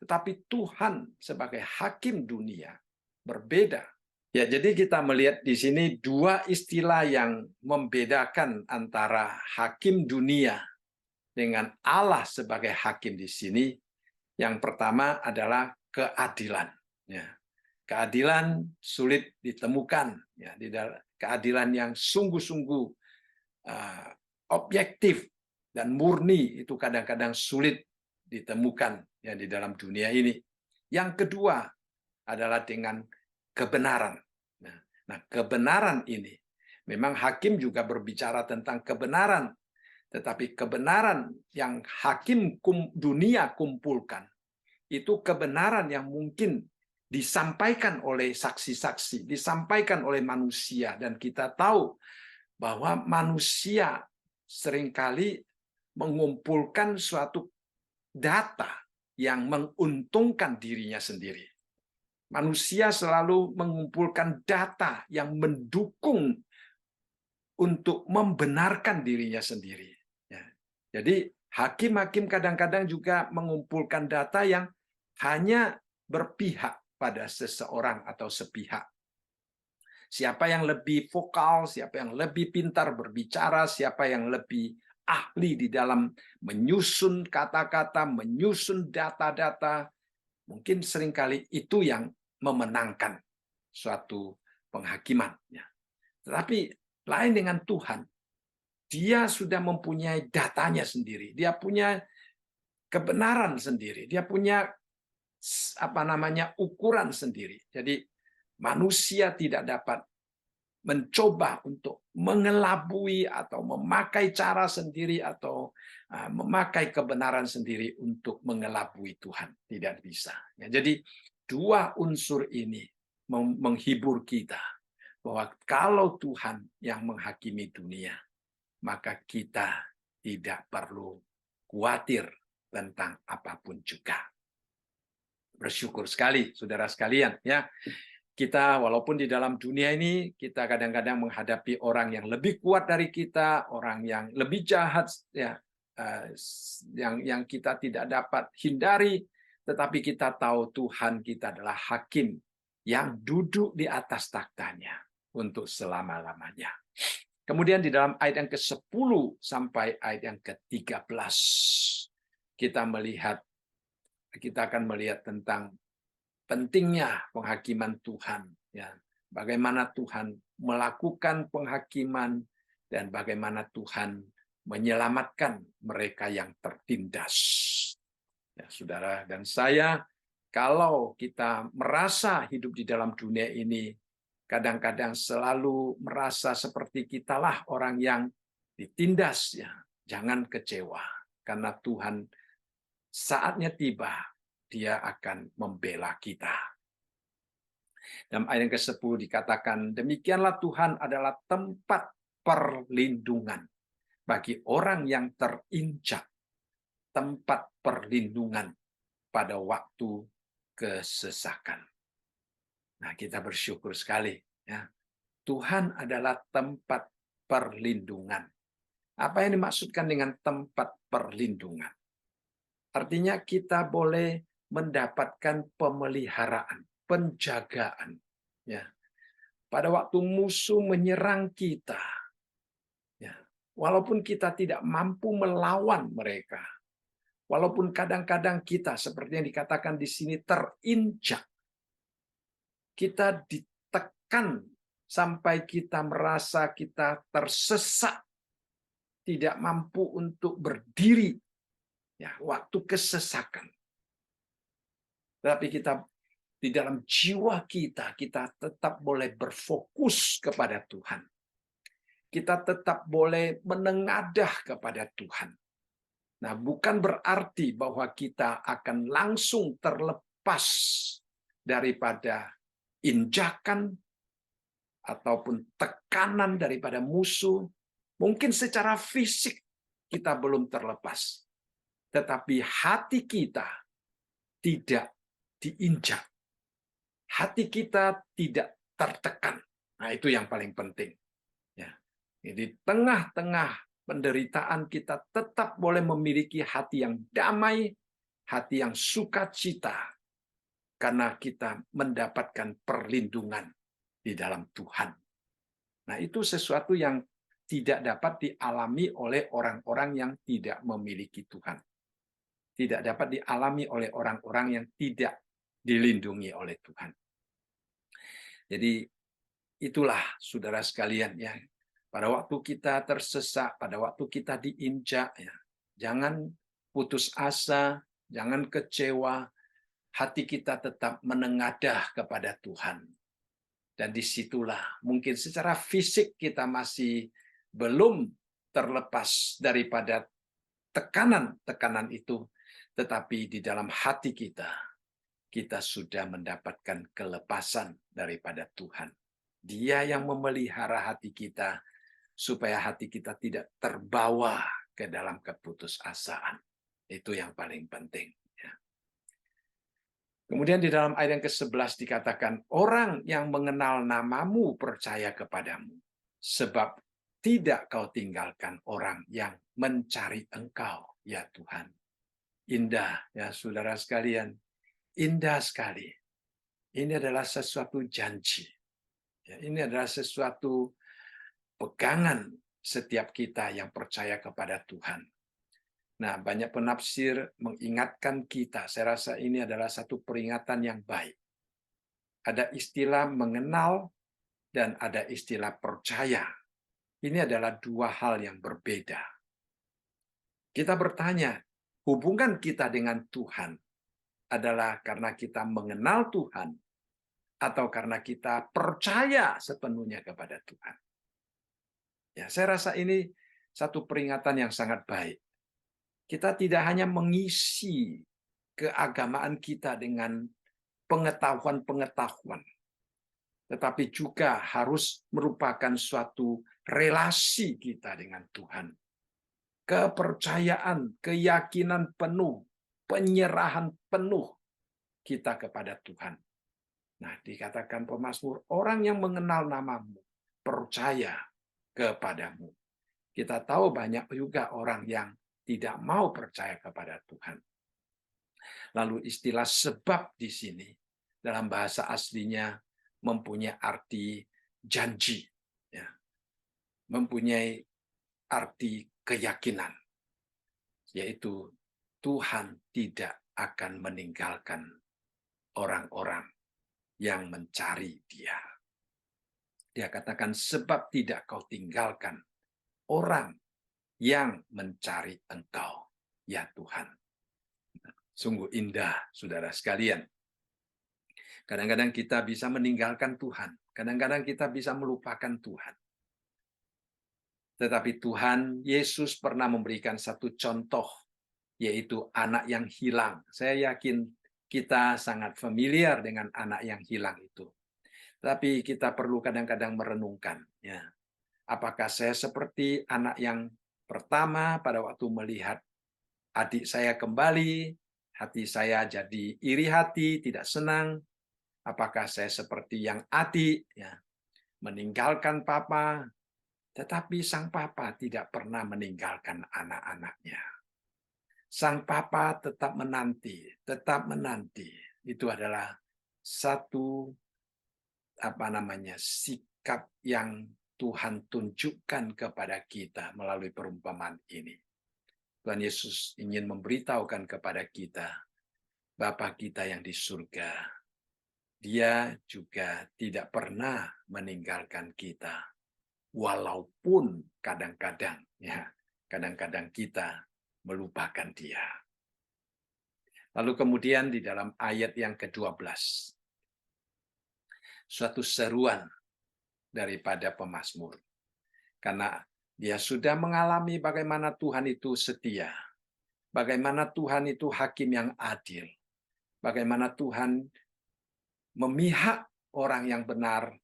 Tetapi Tuhan sebagai hakim dunia berbeda. Ya, jadi kita melihat di sini dua istilah yang membedakan antara hakim dunia dengan Allah sebagai hakim di sini. Yang pertama adalah keadilan. Ya, keadilan sulit ditemukan. Ya, keadilan yang sungguh-sungguh objektif dan murni itu kadang-kadang sulit ditemukan ya di dalam dunia ini. Yang kedua adalah dengan kebenaran. Nah, kebenaran ini memang hakim juga berbicara tentang kebenaran, tetapi kebenaran yang hakim dunia kumpulkan itu kebenaran yang mungkin disampaikan oleh saksi-saksi, disampaikan oleh manusia, dan kita tahu bahwa manusia seringkali mengumpulkan suatu data yang menguntungkan dirinya sendiri. Manusia selalu mengumpulkan data yang mendukung untuk membenarkan dirinya sendiri. Ya. Jadi hakim-hakim kadang-kadang juga mengumpulkan data yang hanya berpihak pada seseorang atau sepihak. Siapa yang lebih vokal, siapa yang lebih pintar berbicara, siapa yang lebih ahli di dalam menyusun kata-kata, menyusun data-data, mungkin seringkali itu yang memenangkan suatu penghakiman. Tetapi lain dengan Tuhan, dia sudah mempunyai datanya sendiri, dia punya kebenaran sendiri, dia punya ukuran sendiri. Jadi manusia tidak dapat mencoba untuk mengelabui atau memakai cara sendiri atau memakai kebenaran sendiri untuk mengelabui Tuhan. Tidak bisa. Jadi dua unsur ini menghibur kita bahwa kalau Tuhan yang menghakimi dunia, maka kita tidak perlu khawatir tentang apapun juga. Bersyukur sekali, saudara sekalian, ya. Kita walaupun di dalam dunia ini kita kadang-kadang menghadapi orang yang lebih kuat dari kita, orang yang lebih jahat, ya, yang kita tidak dapat hindari, tetapi kita tahu Tuhan kita adalah hakim yang duduk di atas takhtanya untuk selama-lamanya. Kemudian di dalam ayat yang ke-10 sampai ayat yang ke-13 kita akan melihat tentang pentingnya penghakiman Tuhan, ya. Bagaimana Tuhan melakukan penghakiman dan bagaimana Tuhan menyelamatkan mereka yang tertindas. Ya, saudara dan saya, kalau kita merasa hidup di dalam dunia ini, kadang-kadang selalu merasa seperti kitalah orang yang ditindas, ya. Jangan kecewa, karena Tuhan saatnya tiba, Dia akan membela kita. Dalam ayat yang ke-10 dikatakan, demikianlah Tuhan adalah tempat perlindungan bagi orang yang terinjak, tempat perlindungan pada waktu kesesakan. Nah, kita bersyukur sekali, ya. Tuhan adalah tempat perlindungan Apa yang dimaksudkan dengan tempat perlindungan? Artinya kita boleh mendapatkan pemeliharaan, penjagaan. Ya. Pada waktu musuh menyerang kita, ya, walaupun kita tidak mampu melawan mereka, walaupun kadang-kadang kita, seperti yang dikatakan di sini, terinjak, kita ditekan sampai kita merasa kita tersesat, tidak mampu untuk berdiri, ya, waktu kesesakan. Tapi kita di dalam jiwa kita tetap boleh berfokus kepada Tuhan. Kita tetap boleh menengadah kepada Tuhan. Nah, bukan berarti bahwa kita akan langsung terlepas daripada injakan ataupun tekanan daripada musuh. Mungkin secara fisik kita belum terlepas, tetapi hati kita tidak diinjak. Hati kita tidak tertekan. Nah, itu yang paling penting. Ya. Di tengah-tengah penderitaan kita tetap boleh memiliki hati yang damai, hati yang sukacita, karena kita mendapatkan perlindungan di dalam Tuhan. Nah, itu sesuatu yang tidak dapat dialami oleh orang-orang yang tidak memiliki Tuhan. Tidak dapat dialami oleh orang-orang yang tidak dilindungi oleh Tuhan. Jadi itulah saudara sekalian ya. Pada waktu kita tersesat, pada waktu kita diinjak, ya, jangan putus asa, jangan kecewa, hati kita tetap menengadah kepada Tuhan. Dan disitulah mungkin secara fisik kita masih belum terlepas daripada tekanan-tekanan itu, tetapi di dalam hati kita sudah mendapatkan kelepasan daripada Tuhan. Dia yang memelihara hati kita, supaya hati kita tidak terbawa ke dalam keputusasaan. Itu yang paling penting. Ya. Kemudian di dalam ayat yang ke-11 dikatakan, orang yang mengenal namamu percaya kepadamu, sebab tidak kau tinggalkan orang yang mencari engkau, ya Tuhan. Indah, ya saudara sekalian. Indah sekali. Ini adalah sesuatu janji. Ya, ini adalah sesuatu pegangan setiap kita yang percaya kepada Tuhan. Nah, banyak penafsir mengingatkan kita. Saya rasa ini adalah satu peringatan yang baik. Ada istilah mengenal dan ada istilah percaya. Ini adalah dua hal yang berbeda. Kita bertanya, hubungan kita dengan Tuhan adalah karena kita mengenal Tuhan atau karena kita percaya sepenuhnya kepada Tuhan. Ya, saya rasa ini satu peringatan yang sangat baik. Kita tidak hanya mengisi keagamaan kita dengan pengetahuan-pengetahuan, tetapi juga harus merupakan suatu relasi kita dengan Tuhan. Kepercayaan, keyakinan penuh, penyerahan penuh kita kepada Tuhan. Nah, dikatakan pemazmur, orang yang mengenal namamu, percaya kepadamu. Kita tahu banyak juga orang yang tidak mau percaya kepada Tuhan. Lalu istilah sebab di sini dalam bahasa aslinya mempunyai arti janji, ya. Mempunyai arti keyakinan, yaitu Tuhan tidak akan meninggalkan orang-orang yang mencari Dia. Dia katakan, sebab tidak kau tinggalkan orang yang mencari Engkau, ya Tuhan. Sungguh indah, saudara sekalian. Kadang-kadang kita bisa meninggalkan Tuhan. Kadang-kadang kita bisa melupakan Tuhan. Tetapi Tuhan Yesus pernah memberikan satu contoh, yaitu anak yang hilang. Saya yakin kita sangat familiar dengan anak yang hilang itu. Tapi kita perlu kadang-kadang merenungkan, ya. Apakah saya seperti anak yang pertama pada waktu melihat adik saya kembali, hati saya jadi iri hati, tidak senang? Apakah saya seperti yang adik, ya, meninggalkan papa, Tetapi sang papa tidak pernah meninggalkan anak-anaknya. Sang papa tetap menanti, tetap menanti. Itu adalah satu sikap yang Tuhan tunjukkan kepada kita melalui perumpamaan ini. Tuhan Yesus ingin memberitahukan kepada kita, Bapa kita yang di surga, Dia juga tidak pernah meninggalkan kita, walaupun kadang-kadang kita melupakan Dia. Lalu kemudian di dalam ayat yang ke-12, suatu seruan daripada pemazmur. Karena dia sudah mengalami bagaimana Tuhan itu setia, bagaimana Tuhan itu hakim yang adil, bagaimana Tuhan memihak orang yang benar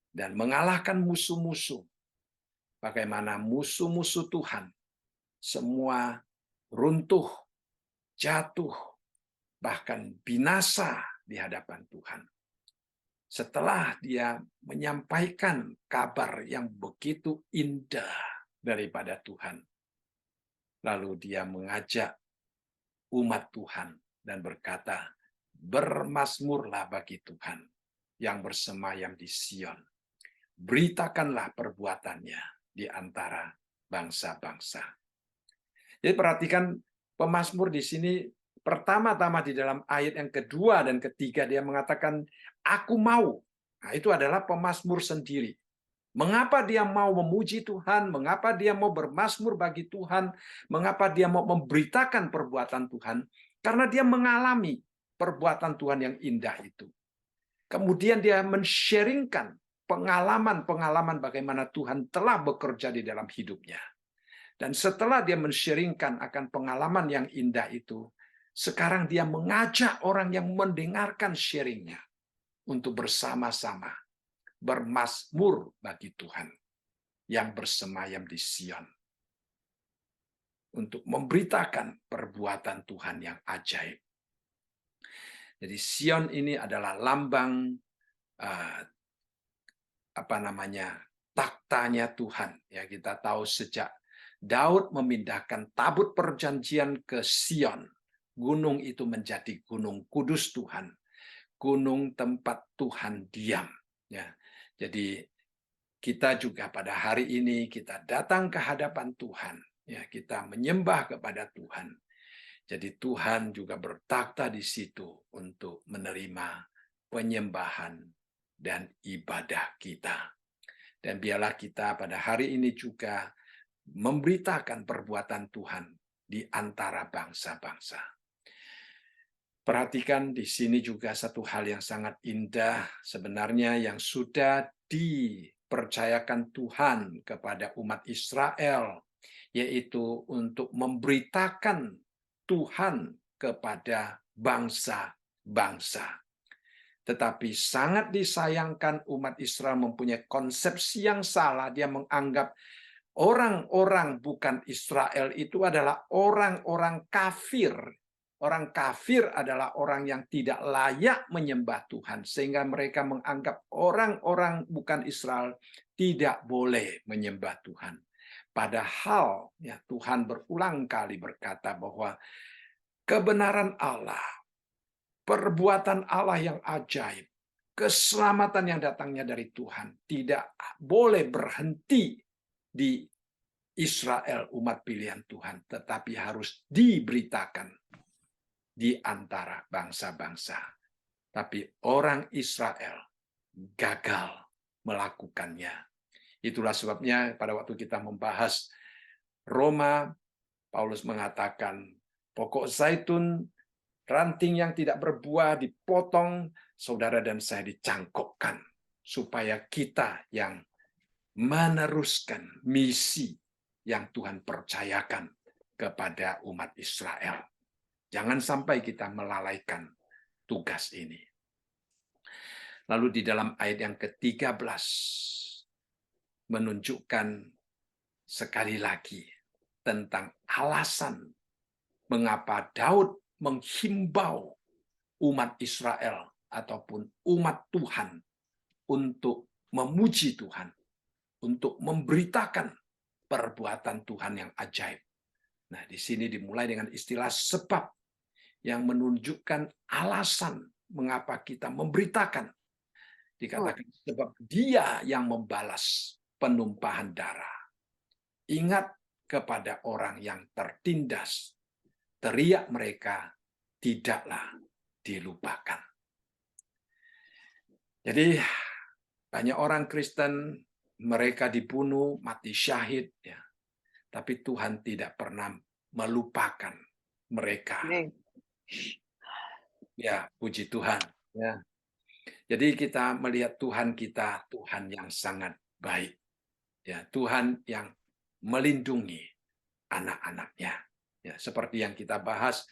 dan mengalahkan musuh-musuh. Bagaimana musuh-musuh Tuhan semua runtuh, jatuh, bahkan binasa di hadapan Tuhan. Setelah dia menyampaikan kabar yang begitu indah daripada Tuhan, lalu dia mengajak umat Tuhan dan berkata, bermazmurlah bagi Tuhan yang bersemayam di Sion. Beritakanlah perbuatannya di antara bangsa-bangsa. Jadi perhatikan pemazmur di sini pertama-tama di dalam ayat yang kedua dan ketiga dia mengatakan, aku mau. Nah, itu adalah pemazmur sendiri. Mengapa dia mau memuji Tuhan? Mengapa dia mau bermazmur bagi Tuhan? Mengapa dia mau memberitakan perbuatan Tuhan? Karena dia mengalami perbuatan Tuhan yang indah itu. Kemudian dia men-sharingkan pengalaman-pengalaman bagaimana Tuhan telah bekerja di dalam hidupnya. Dan setelah dia men-sharingkan akan pengalaman yang indah itu, sekarang dia mengajak orang yang mendengarkan sharingnya untuk bersama-sama bermazmur bagi Tuhan yang bersemayam di Sion. Untuk memberitakan perbuatan Tuhan yang ajaib. Jadi Sion ini adalah lambang taktanya Tuhan. Ya, kita tahu sejak Daud memindahkan tabut perjanjian ke Sion, gunung itu menjadi gunung kudus Tuhan, gunung tempat Tuhan diam. Ya, jadi kita juga pada hari ini kita datang ke hadapan Tuhan, ya kita menyembah kepada Tuhan. Jadi Tuhan juga bertakhta di situ untuk menerima penyembahan dan ibadah kita. Dan biarlah kita pada hari ini juga memberitakan perbuatan Tuhan di antara bangsa-bangsa. Perhatikan di sini juga satu hal yang sangat indah sebenarnya yang sudah dipercayakan Tuhan kepada umat Israel, yaitu untuk memberitakan Tuhan kepada bangsa-bangsa. Tetapi sangat disayangkan umat Israel mempunyai konsepsi yang salah. Dia menganggap orang-orang bukan Israel itu adalah orang-orang kafir. Orang kafir adalah orang yang tidak layak menyembah Tuhan. Sehingga mereka menganggap orang-orang bukan Israel tidak boleh menyembah Tuhan. Padahal ya, Tuhan berulang kali berkata bahwa kebenaran Allah, perbuatan Allah yang ajaib, keselamatan yang datangnya dari Tuhan tidak boleh berhenti di Israel, umat pilihan Tuhan, tetapi harus diberitakan di antara bangsa-bangsa. Tapi orang Israel gagal melakukannya. Itulah sebabnya pada waktu kita membahas Roma, Paulus mengatakan, pokok zaitun, ranting yang tidak berbuah dipotong, saudara dan saya dicangkokkan, supaya kita yang meneruskan misi yang Tuhan percayakan kepada umat Israel. Jangan sampai kita melalaikan tugas ini. Lalu di dalam ayat yang ke-13 menunjukkan sekali lagi tentang alasan mengapa Daud menghimbau umat Israel ataupun umat Tuhan untuk memuji Tuhan. untuk memberitakan perbuatan Tuhan yang ajaib. Nah, di sini dimulai dengan istilah sebab yang menunjukkan alasan mengapa kita memberitakan. Dikatakan sebab Dia yang membalas penumpahan darah. Ingat kepada orang yang tertindas. Teriak mereka tidaklah dilupakan. Jadi banyak orang Kristen mereka dibunuh, mati syahid, ya. Tapi Tuhan tidak pernah melupakan mereka. Ya, puji Tuhan. Ya. Jadi kita melihat Tuhan kita, Tuhan yang sangat baik. Ya, Tuhan yang melindungi anak-anaknya. Ya, seperti yang kita bahas,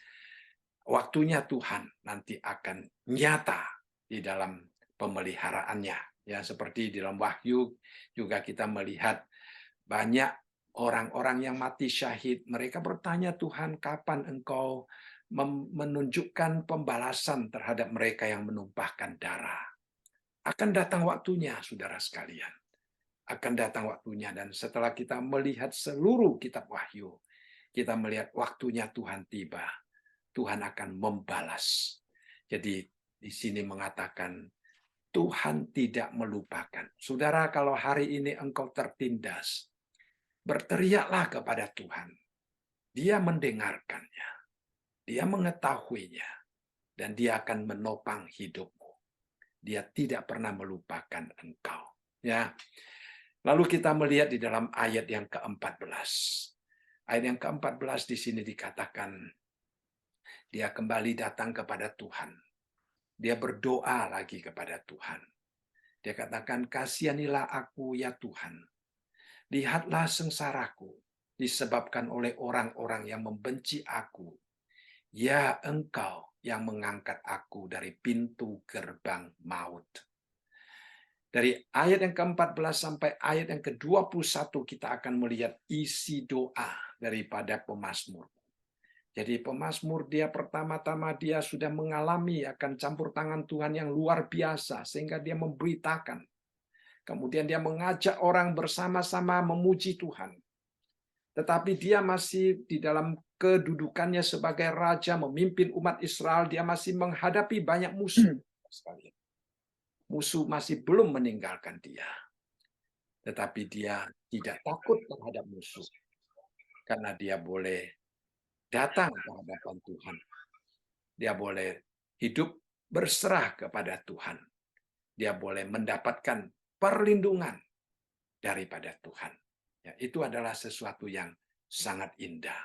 waktunya Tuhan nanti akan nyata di dalam pemeliharaannya. Ya, seperti di dalam Wahyu juga kita melihat banyak orang-orang yang mati syahid. Mereka bertanya, Tuhan, kapan Engkau menunjukkan pembalasan terhadap mereka yang menumpahkan darah? Akan datang waktunya, saudara sekalian. Akan datang waktunya, dan setelah kita melihat seluruh kitab Wahyu, kita melihat waktunya Tuhan tiba. Tuhan akan membalas. Jadi di sini mengatakan Tuhan tidak melupakan. Saudara, kalau hari ini engkau tertindas, berteriaklah kepada Tuhan. Dia mendengarkannya. Dia mengetahuinya. Dan dia akan menopang hidupmu. Dia tidak pernah melupakan engkau. Ya. Lalu kita melihat di dalam ayat yang ke-14. Ayat yang ke-14 di sini dikatakan, dia kembali datang kepada Tuhan. Dia berdoa lagi kepada Tuhan. Dia katakan, kasihanilah aku ya Tuhan. Lihatlah sengsaraku disebabkan oleh orang-orang yang membenci aku. Ya Engkau yang mengangkat aku dari pintu gerbang maut. Dari ayat yang ke-14 sampai ayat yang ke-21 kita akan melihat isi doa daripada pemazmur. Jadi pemazmur dia pertama-tama dia sudah mengalami akan campur tangan Tuhan yang luar biasa sehingga dia memberitakan. Kemudian dia mengajak orang bersama-sama memuji Tuhan. Tetapi dia masih di dalam kedudukannya sebagai raja memimpin umat Israel, dia masih menghadapi banyak musuh. Musuh masih belum meninggalkan dia. Tetapi dia tidak takut terhadap musuh. Karena dia boleh datang ke hadapan Tuhan. Dia boleh hidup berserah kepada Tuhan. Dia boleh mendapatkan perlindungan daripada Tuhan. Ya, itu adalah sesuatu yang sangat indah.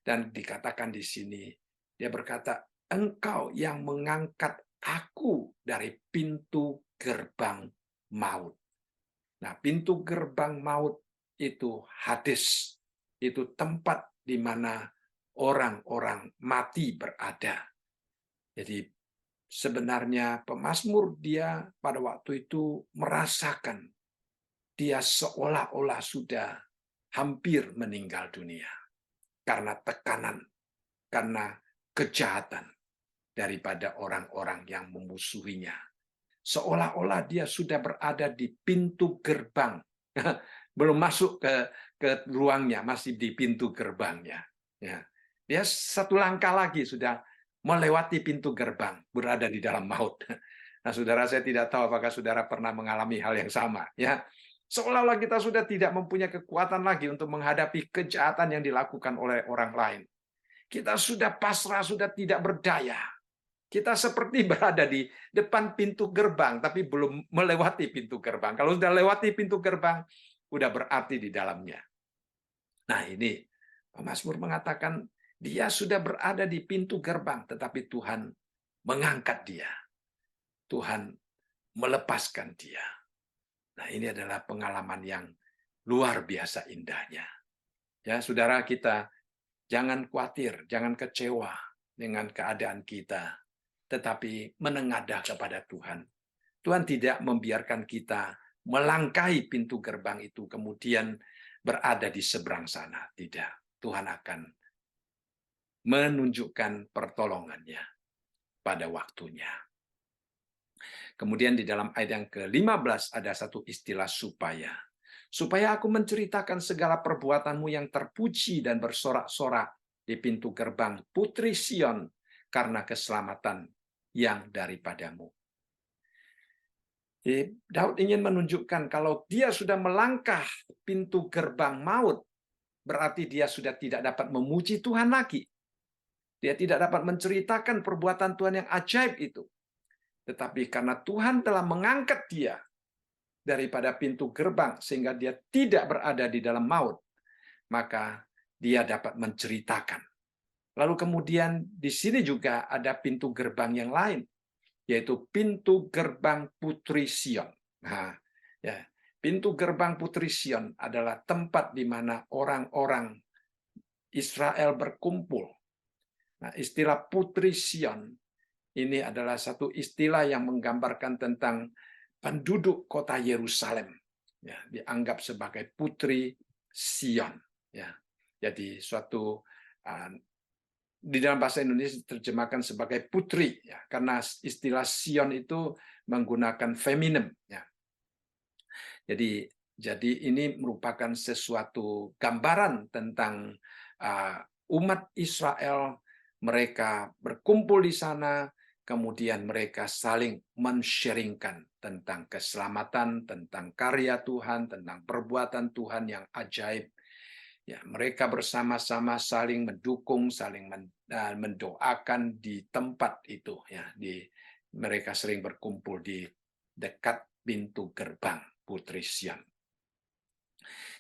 Dan dikatakan di sini, dia berkata, Engkau yang mengangkat aku dari pintu gerbang maut. Nah, pintu gerbang maut itu Hades. Itu tempat di mana orang-orang mati berada. Jadi sebenarnya pemazmur dia pada waktu itu merasakan dia seolah-olah sudah hampir meninggal dunia karena tekanan, karena kejahatan daripada orang-orang yang memusuhinya. Seolah-olah dia sudah berada di pintu gerbang, belum masuk ke ruangnya, masih di pintu gerbangnya. Ya. Dia satu langkah lagi sudah melewati pintu gerbang, berada di dalam maut. Nah, saudara, saya tidak tahu apakah saudara pernah mengalami hal yang sama. Ya, seolah-olah kita sudah tidak mempunyai kekuatan lagi untuk menghadapi kejahatan yang dilakukan oleh orang lain. Kita sudah pasrah, sudah tidak berdaya. Kita seperti berada di depan pintu gerbang, tapi belum melewati pintu gerbang. Kalau sudah lewati pintu gerbang, sudah berarti di dalamnya. Nah, ini pemazmur mengatakan, dia sudah berada di pintu gerbang, tetapi Tuhan mengangkat dia. Tuhan melepaskan dia. Nah, ini adalah pengalaman yang luar biasa indahnya. Ya, saudara, kita jangan khawatir, jangan kecewa dengan keadaan kita, tetapi menengadah kepada Tuhan. Tuhan tidak membiarkan kita melangkahi pintu gerbang itu, kemudian berada di seberang sana. Tidak, Tuhan akan menunjukkan pertolongannya pada waktunya. Kemudian di dalam ayat yang ke-15 ada satu istilah supaya. supaya aku menceritakan segala perbuatanmu yang terpuji dan bersorak-sorak di pintu gerbang Putri Sion karena keselamatan yang daripadamu. Jadi, Daud ingin menunjukkan kalau dia sudah melangkah pintu gerbang maut, berarti dia sudah tidak dapat memuji Tuhan lagi. Dia tidak dapat menceritakan perbuatan Tuhan yang ajaib itu. Tetapi karena Tuhan telah mengangkat dia daripada pintu gerbang sehingga dia tidak berada di dalam maut, maka dia dapat menceritakan. Lalu kemudian di sini juga ada pintu gerbang yang lain, yaitu pintu gerbang Putri Sion. Nah, ya, pintu gerbang Putri Sion adalah tempat di mana orang-orang Israel berkumpul. Nah, istilah Putri Sion ini adalah satu istilah yang menggambarkan tentang penduduk kota Yerusalem. Ya, dianggap sebagai Putri Sion. Ya, jadi suatu di dalam bahasa Indonesia diterjemahkan sebagai putri, ya, karena istilah Sion itu menggunakan feminin. Ya. Jadi ini merupakan sesuatu gambaran tentang umat Israel. Mereka berkumpul di sana, kemudian mereka saling men-sharingkan tentang keselamatan, tentang karya Tuhan, tentang perbuatan Tuhan yang ajaib. Ya, mereka bersama-sama saling mendukung, saling mendoakan di tempat itu. Ya, mereka sering berkumpul di dekat pintu gerbang Putri Sion.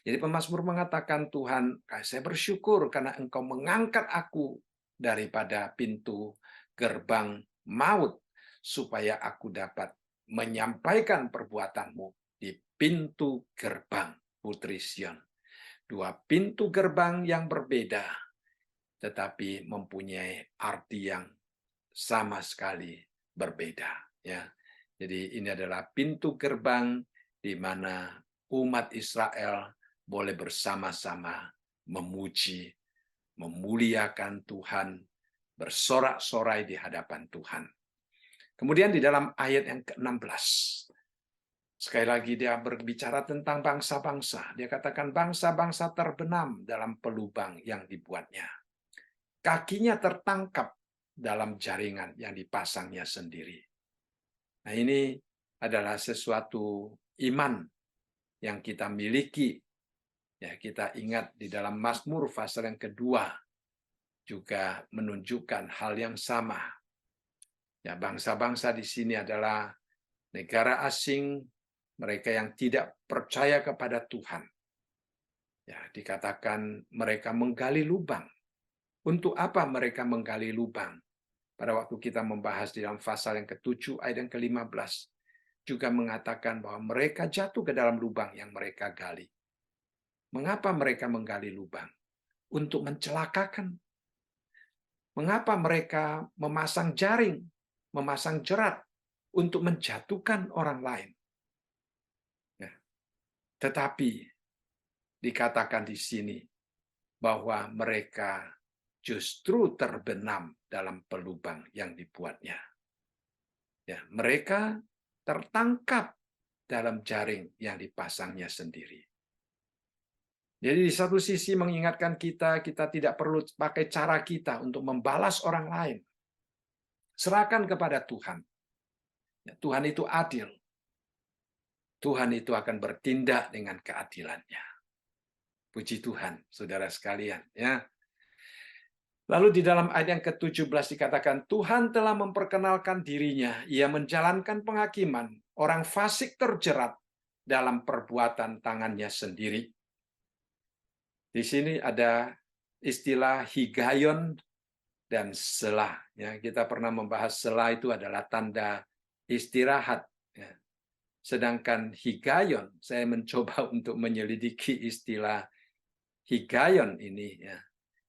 Jadi pemazmur mengatakan, Tuhan, saya bersyukur karena Engkau mengangkat aku daripada pintu gerbang maut, supaya aku dapat menyampaikan perbuatanmu di pintu gerbang Putri Sion. Dua pintu gerbang yang berbeda, tetapi mempunyai arti yang sama sekali berbeda. Ya, jadi ini adalah pintu gerbang di mana umat Israel boleh bersama-sama memuji, memuliakan Tuhan, bersorak-sorai di hadapan Tuhan. Kemudian di dalam ayat yang ke-16, sekali lagi dia berbicara tentang bangsa-bangsa. Dia katakan bangsa-bangsa terbenam dalam pelubang yang dibuatnya. Kakinya tertangkap dalam jaringan yang dipasangnya sendiri. Nah, ini adalah sesuatu iman yang kita miliki. Ya, kita ingat di dalam Mazmur pasal yang kedua juga menunjukkan hal yang sama. Ya, bangsa-bangsa di sini adalah negara asing, mereka yang tidak percaya kepada Tuhan. Ya, dikatakan mereka menggali lubang. Untuk apa mereka menggali lubang? Pada waktu kita membahas di dalam pasal yang ke-7 ayat yang ke-15 juga mengatakan bahwa mereka jatuh ke dalam lubang yang mereka gali. Mengapa mereka menggali lubang? Untuk mencelakakan. Mengapa mereka memasang jaring, memasang jerat untuk menjatuhkan orang lain? Ya. Tetapi dikatakan di sini bahwa mereka justru terbenam dalam pelubang yang dibuatnya. Ya, mereka tertangkap dalam jaring yang dipasangnya sendiri. Jadi di satu sisi mengingatkan kita tidak perlu pakai cara kita untuk membalas orang lain. Serahkan kepada Tuhan. Ya, Tuhan itu adil. Tuhan itu akan bertindak dengan keadilannya. Puji Tuhan, saudara sekalian. Ya. Lalu di dalam ayat yang ke-17 dikatakan, Tuhan telah memperkenalkan dirinya. Ia menjalankan penghakiman. Orang fasik terjerat dalam perbuatan tangannya sendiri. Di sini ada istilah higayon dan selah. Ya, kita pernah membahas selah itu adalah tanda istirahat. Ya. Sedangkan higayon, saya mencoba untuk menyelidiki istilah higayon ini. Ya.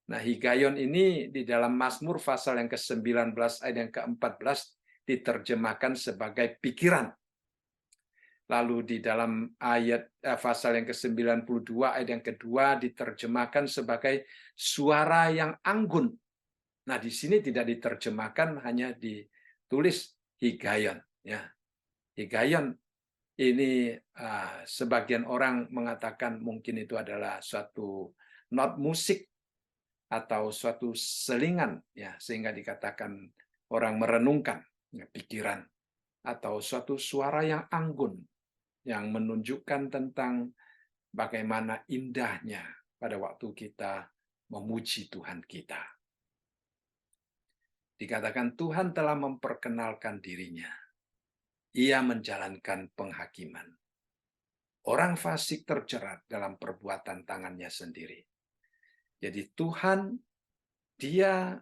Nah, higayon ini di dalam Mazmur pasal yang ke-19 ayat yang ke-14 diterjemahkan sebagai pikiran. Lalu di dalam ayat pasal yang ke-92 ayat yang kedua diterjemahkan sebagai suara yang anggun. Nah, di sini tidak diterjemahkan, hanya ditulis higayon. Ya. Higayon ini sebagian orang mengatakan mungkin itu adalah suatu not musik atau suatu selingan, ya, sehingga dikatakan orang merenungkan ya, pikiran, atau suatu suara yang anggun yang menunjukkan tentang bagaimana indahnya pada waktu kita memuji Tuhan kita. Dikatakan Tuhan telah memperkenalkan dirinya. Ia menjalankan penghakiman. Orang fasik terjerat dalam perbuatan tangannya sendiri. Jadi Tuhan, dia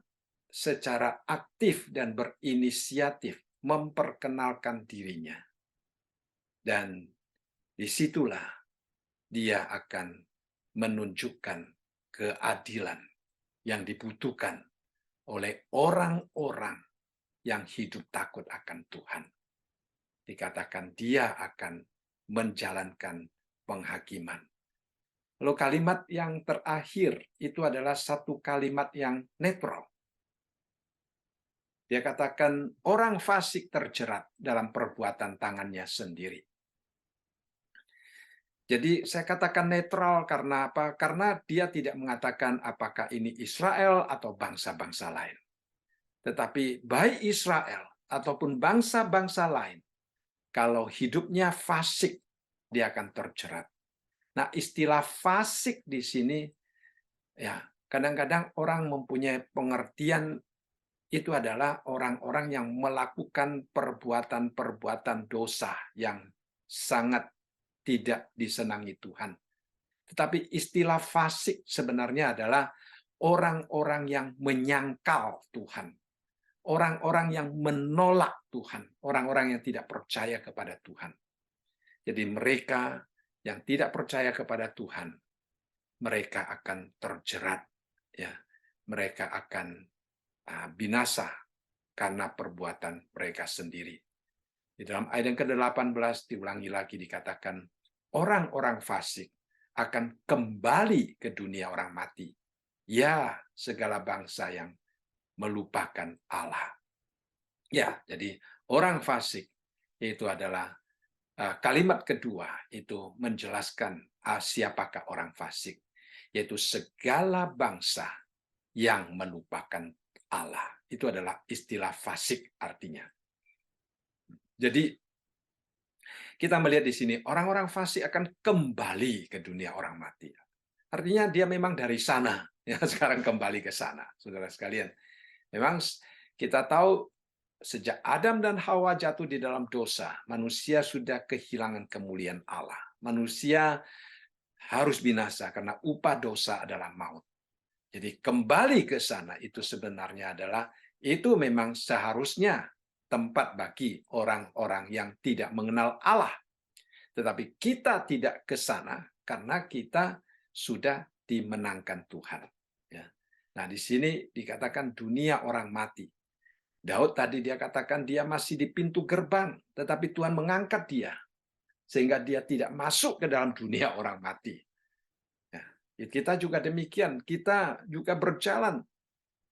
secara aktif dan berinisiatif memperkenalkan dirinya. Dan disitulah dia akan menunjukkan keadilan yang dibutuhkan oleh orang-orang yang hidup takut akan Tuhan. Dikatakan dia akan menjalankan penghakiman. Lalu kalimat yang terakhir itu adalah satu kalimat yang netral. Dia katakan orang fasik terjerat dalam perbuatan tangannya sendiri. Jadi saya katakan netral karena apa? Karena dia tidak mengatakan apakah ini Israel atau bangsa-bangsa lain. Tetapi baik Israel ataupun bangsa-bangsa lain, kalau hidupnya fasik, dia akan terjerat. Nah, istilah fasik di sini, ya, kadang-kadang orang mempunyai pengertian itu adalah orang-orang yang melakukan perbuatan-perbuatan dosa yang sangat tidak disenangi Tuhan. Tetapi istilah fasik sebenarnya adalah orang-orang yang menyangkal Tuhan. Orang-orang yang menolak Tuhan. Orang-orang yang tidak percaya kepada Tuhan. Jadi mereka yang tidak percaya kepada Tuhan, mereka akan terjerat, ya, mereka akan binasa karena perbuatan mereka sendiri. Di dalam ayat yang ke-18 diulangi lagi dikatakan, orang-orang fasik akan kembali ke dunia orang mati. Ya, segala bangsa yang melupakan Allah. Ya, jadi orang fasik itu adalah kalimat kedua itu menjelaskan siapakah orang fasik, yaitu segala bangsa yang melupakan Allah. Itu adalah istilah fasik artinya. Jadi kita melihat di sini orang-orang fasik akan kembali ke dunia orang mati. Artinya dia memang dari sana, ya sekarang kembali ke sana, saudara sekalian. Memang kita tahu sejak Adam dan Hawa jatuh di dalam dosa, manusia sudah kehilangan kemuliaan Allah. Manusia harus binasa karena upah dosa adalah maut. Jadi kembali ke sana itu sebenarnya adalah, itu memang seharusnya tempat bagi orang-orang yang tidak mengenal Allah. Tetapi kita tidak ke sana karena kita sudah dimenangkan Tuhan. Ya. Nah, di sini dikatakan dunia orang mati. Daud tadi dia katakan dia masih di pintu gerbang, tetapi Tuhan mengangkat dia sehingga dia tidak masuk ke dalam dunia orang mati. Ya, kita juga demikian, kita juga berjalan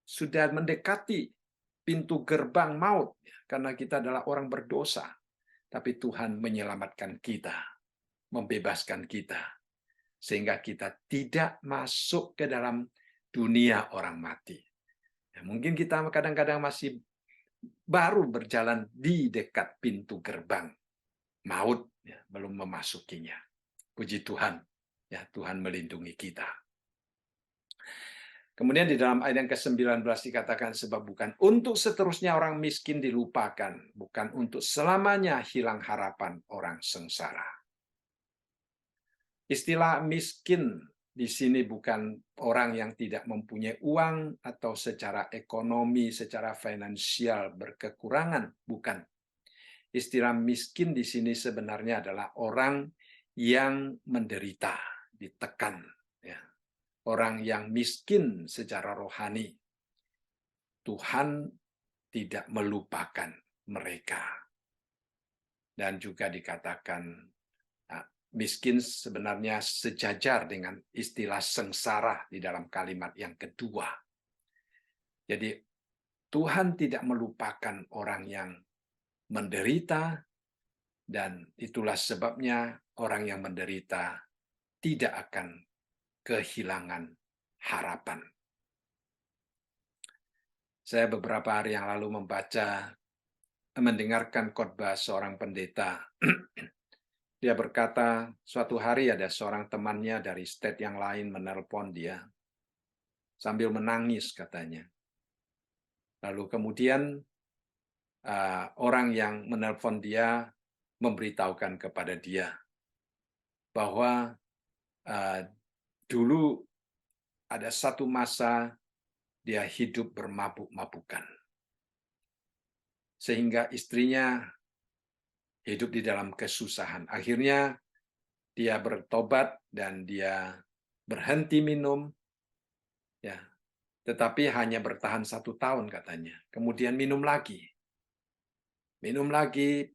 sudah mendekati pintu gerbang maut karena kita adalah orang berdosa, tapi Tuhan menyelamatkan kita, membebaskan kita sehingga kita tidak masuk ke dalam dunia orang mati. Ya, mungkin kita kadang-kadang masih baru berjalan di dekat pintu gerbang maut, ya, belum memasukinya. Puji Tuhan, ya, Tuhan melindungi kita. Kemudian di dalam ayat yang ke-19 dikatakan, sebab bukan untuk seterusnya orang miskin dilupakan, bukan untuk selamanya hilang harapan orang sengsara. Istilah miskin di sini bukan orang yang tidak mempunyai uang atau secara ekonomi, secara finansial berkekurangan, bukan. Istilah miskin di sini sebenarnya adalah orang yang menderita, ditekan, ya. Orang yang miskin secara rohani. Tuhan tidak melupakan mereka. Dan juga dikatakan miskin sebenarnya sejajar dengan istilah sengsara di dalam kalimat yang kedua. Jadi Tuhan tidak melupakan orang yang menderita, Dan itulah sebabnya orang yang menderita tidak akan kehilangan harapan. Saya beberapa hari yang lalu mendengarkan khotbah seorang pendeta. Dia berkata, suatu hari ada seorang temannya dari state yang lain menelpon dia sambil menangis katanya. Lalu kemudian orang yang menelpon dia memberitahukan kepada dia bahwa dulu ada satu masa dia hidup bermabuk-mabukan. Sehingga istrinya hidup di dalam kesusahan. Akhirnya dia bertobat dan dia berhenti minum, ya, tetapi hanya bertahan 1 tahun katanya. Kemudian minum lagi,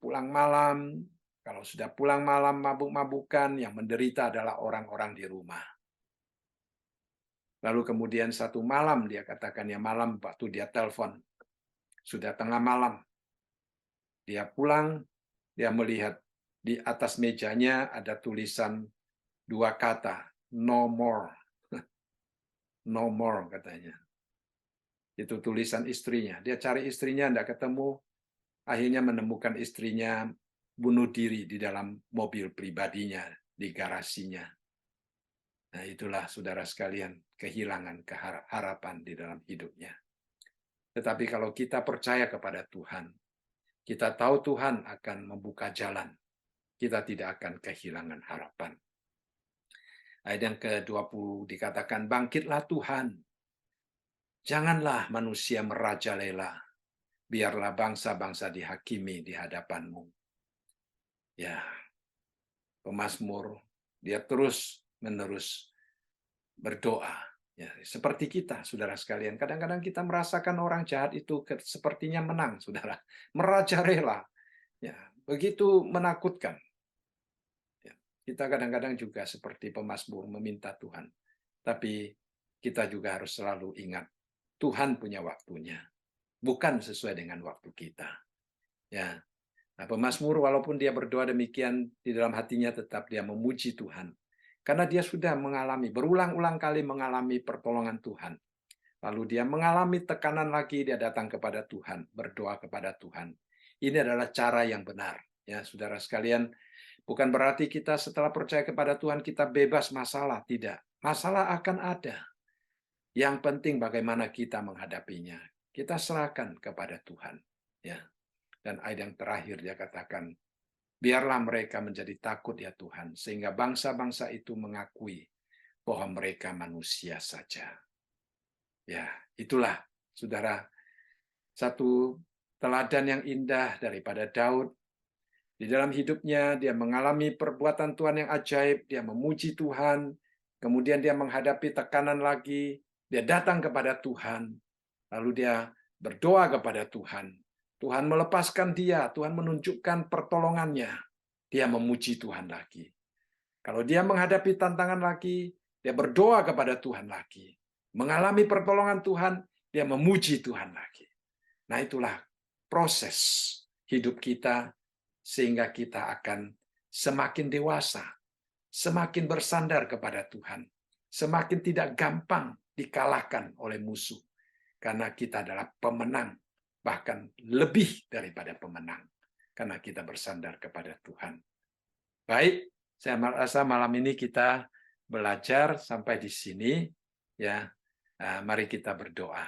pulang malam. Kalau sudah pulang malam mabuk-mabukan, yang menderita adalah orang-orang di rumah. Lalu kemudian satu malam dia katakan ya malam waktu dia telepon, sudah tengah malam. Dia pulang, dia melihat di atas mejanya ada tulisan 2 kata, no more. No more katanya. Itu tulisan istrinya. Dia cari istrinya, tidak ketemu. Akhirnya menemukan istrinya bunuh diri di dalam mobil pribadinya, di garasinya. Nah itulah saudara sekalian, kehilangan harapan di dalam hidupnya. Tetapi kalau kita percaya kepada Tuhan, kita tahu Tuhan akan membuka jalan, kita tidak akan kehilangan harapan. Ayat yang ke-20 dikatakan, bangkitlah Tuhan, janganlah manusia merajalela, biarlah bangsa-bangsa dihakimi di hadapanmu. Ya, pemazmur, dia terus-menerus berdoa. Ya, seperti kita, saudara sekalian. Kadang-kadang kita merasakan orang jahat itu sepertinya menang, saudara. Merajalela. Ya, begitu menakutkan. Ya, kita kadang-kadang juga seperti pemazmur meminta Tuhan. Tapi kita juga harus selalu ingat, Tuhan punya waktunya. Bukan sesuai dengan waktu kita. Ya, nah, pemazmur walaupun dia berdoa demikian, di dalam hatinya tetap dia memuji Tuhan. Karena dia sudah mengalami, berulang-ulang kali mengalami pertolongan Tuhan. Lalu dia mengalami tekanan lagi, dia datang kepada Tuhan, berdoa kepada Tuhan. Ini adalah cara yang benar. Ya, saudara sekalian, bukan berarti kita setelah percaya kepada Tuhan, kita bebas masalah. Tidak. Masalah akan ada. Yang penting bagaimana kita menghadapinya. Kita serahkan kepada Tuhan. Ya. Dan ayat yang terakhir dia katakan, biarlah mereka menjadi takut ya Tuhan, sehingga bangsa-bangsa itu mengakui bahwa mereka manusia saja. Ya, itulah, saudara, satu teladan yang indah daripada Daud. Di dalam hidupnya, dia mengalami perbuatan Tuhan yang ajaib, dia memuji Tuhan, kemudian dia menghadapi tekanan lagi, dia datang kepada Tuhan, lalu dia berdoa kepada Tuhan. Tuhan melepaskan dia, Tuhan menunjukkan pertolongannya. Dia memuji Tuhan lagi. Kalau dia menghadapi tantangan lagi, dia berdoa kepada Tuhan lagi. Mengalami pertolongan Tuhan, dia memuji Tuhan lagi. Nah itulah proses hidup kita, sehingga kita akan semakin dewasa, semakin bersandar kepada Tuhan, semakin tidak gampang dikalahkan oleh musuh. Karena kita adalah pemenang, bahkan lebih daripada pemenang, karena kita bersandar kepada Tuhan. Baik, saya merasa malam ini kita belajar sampai di sini. Ya, mari kita berdoa.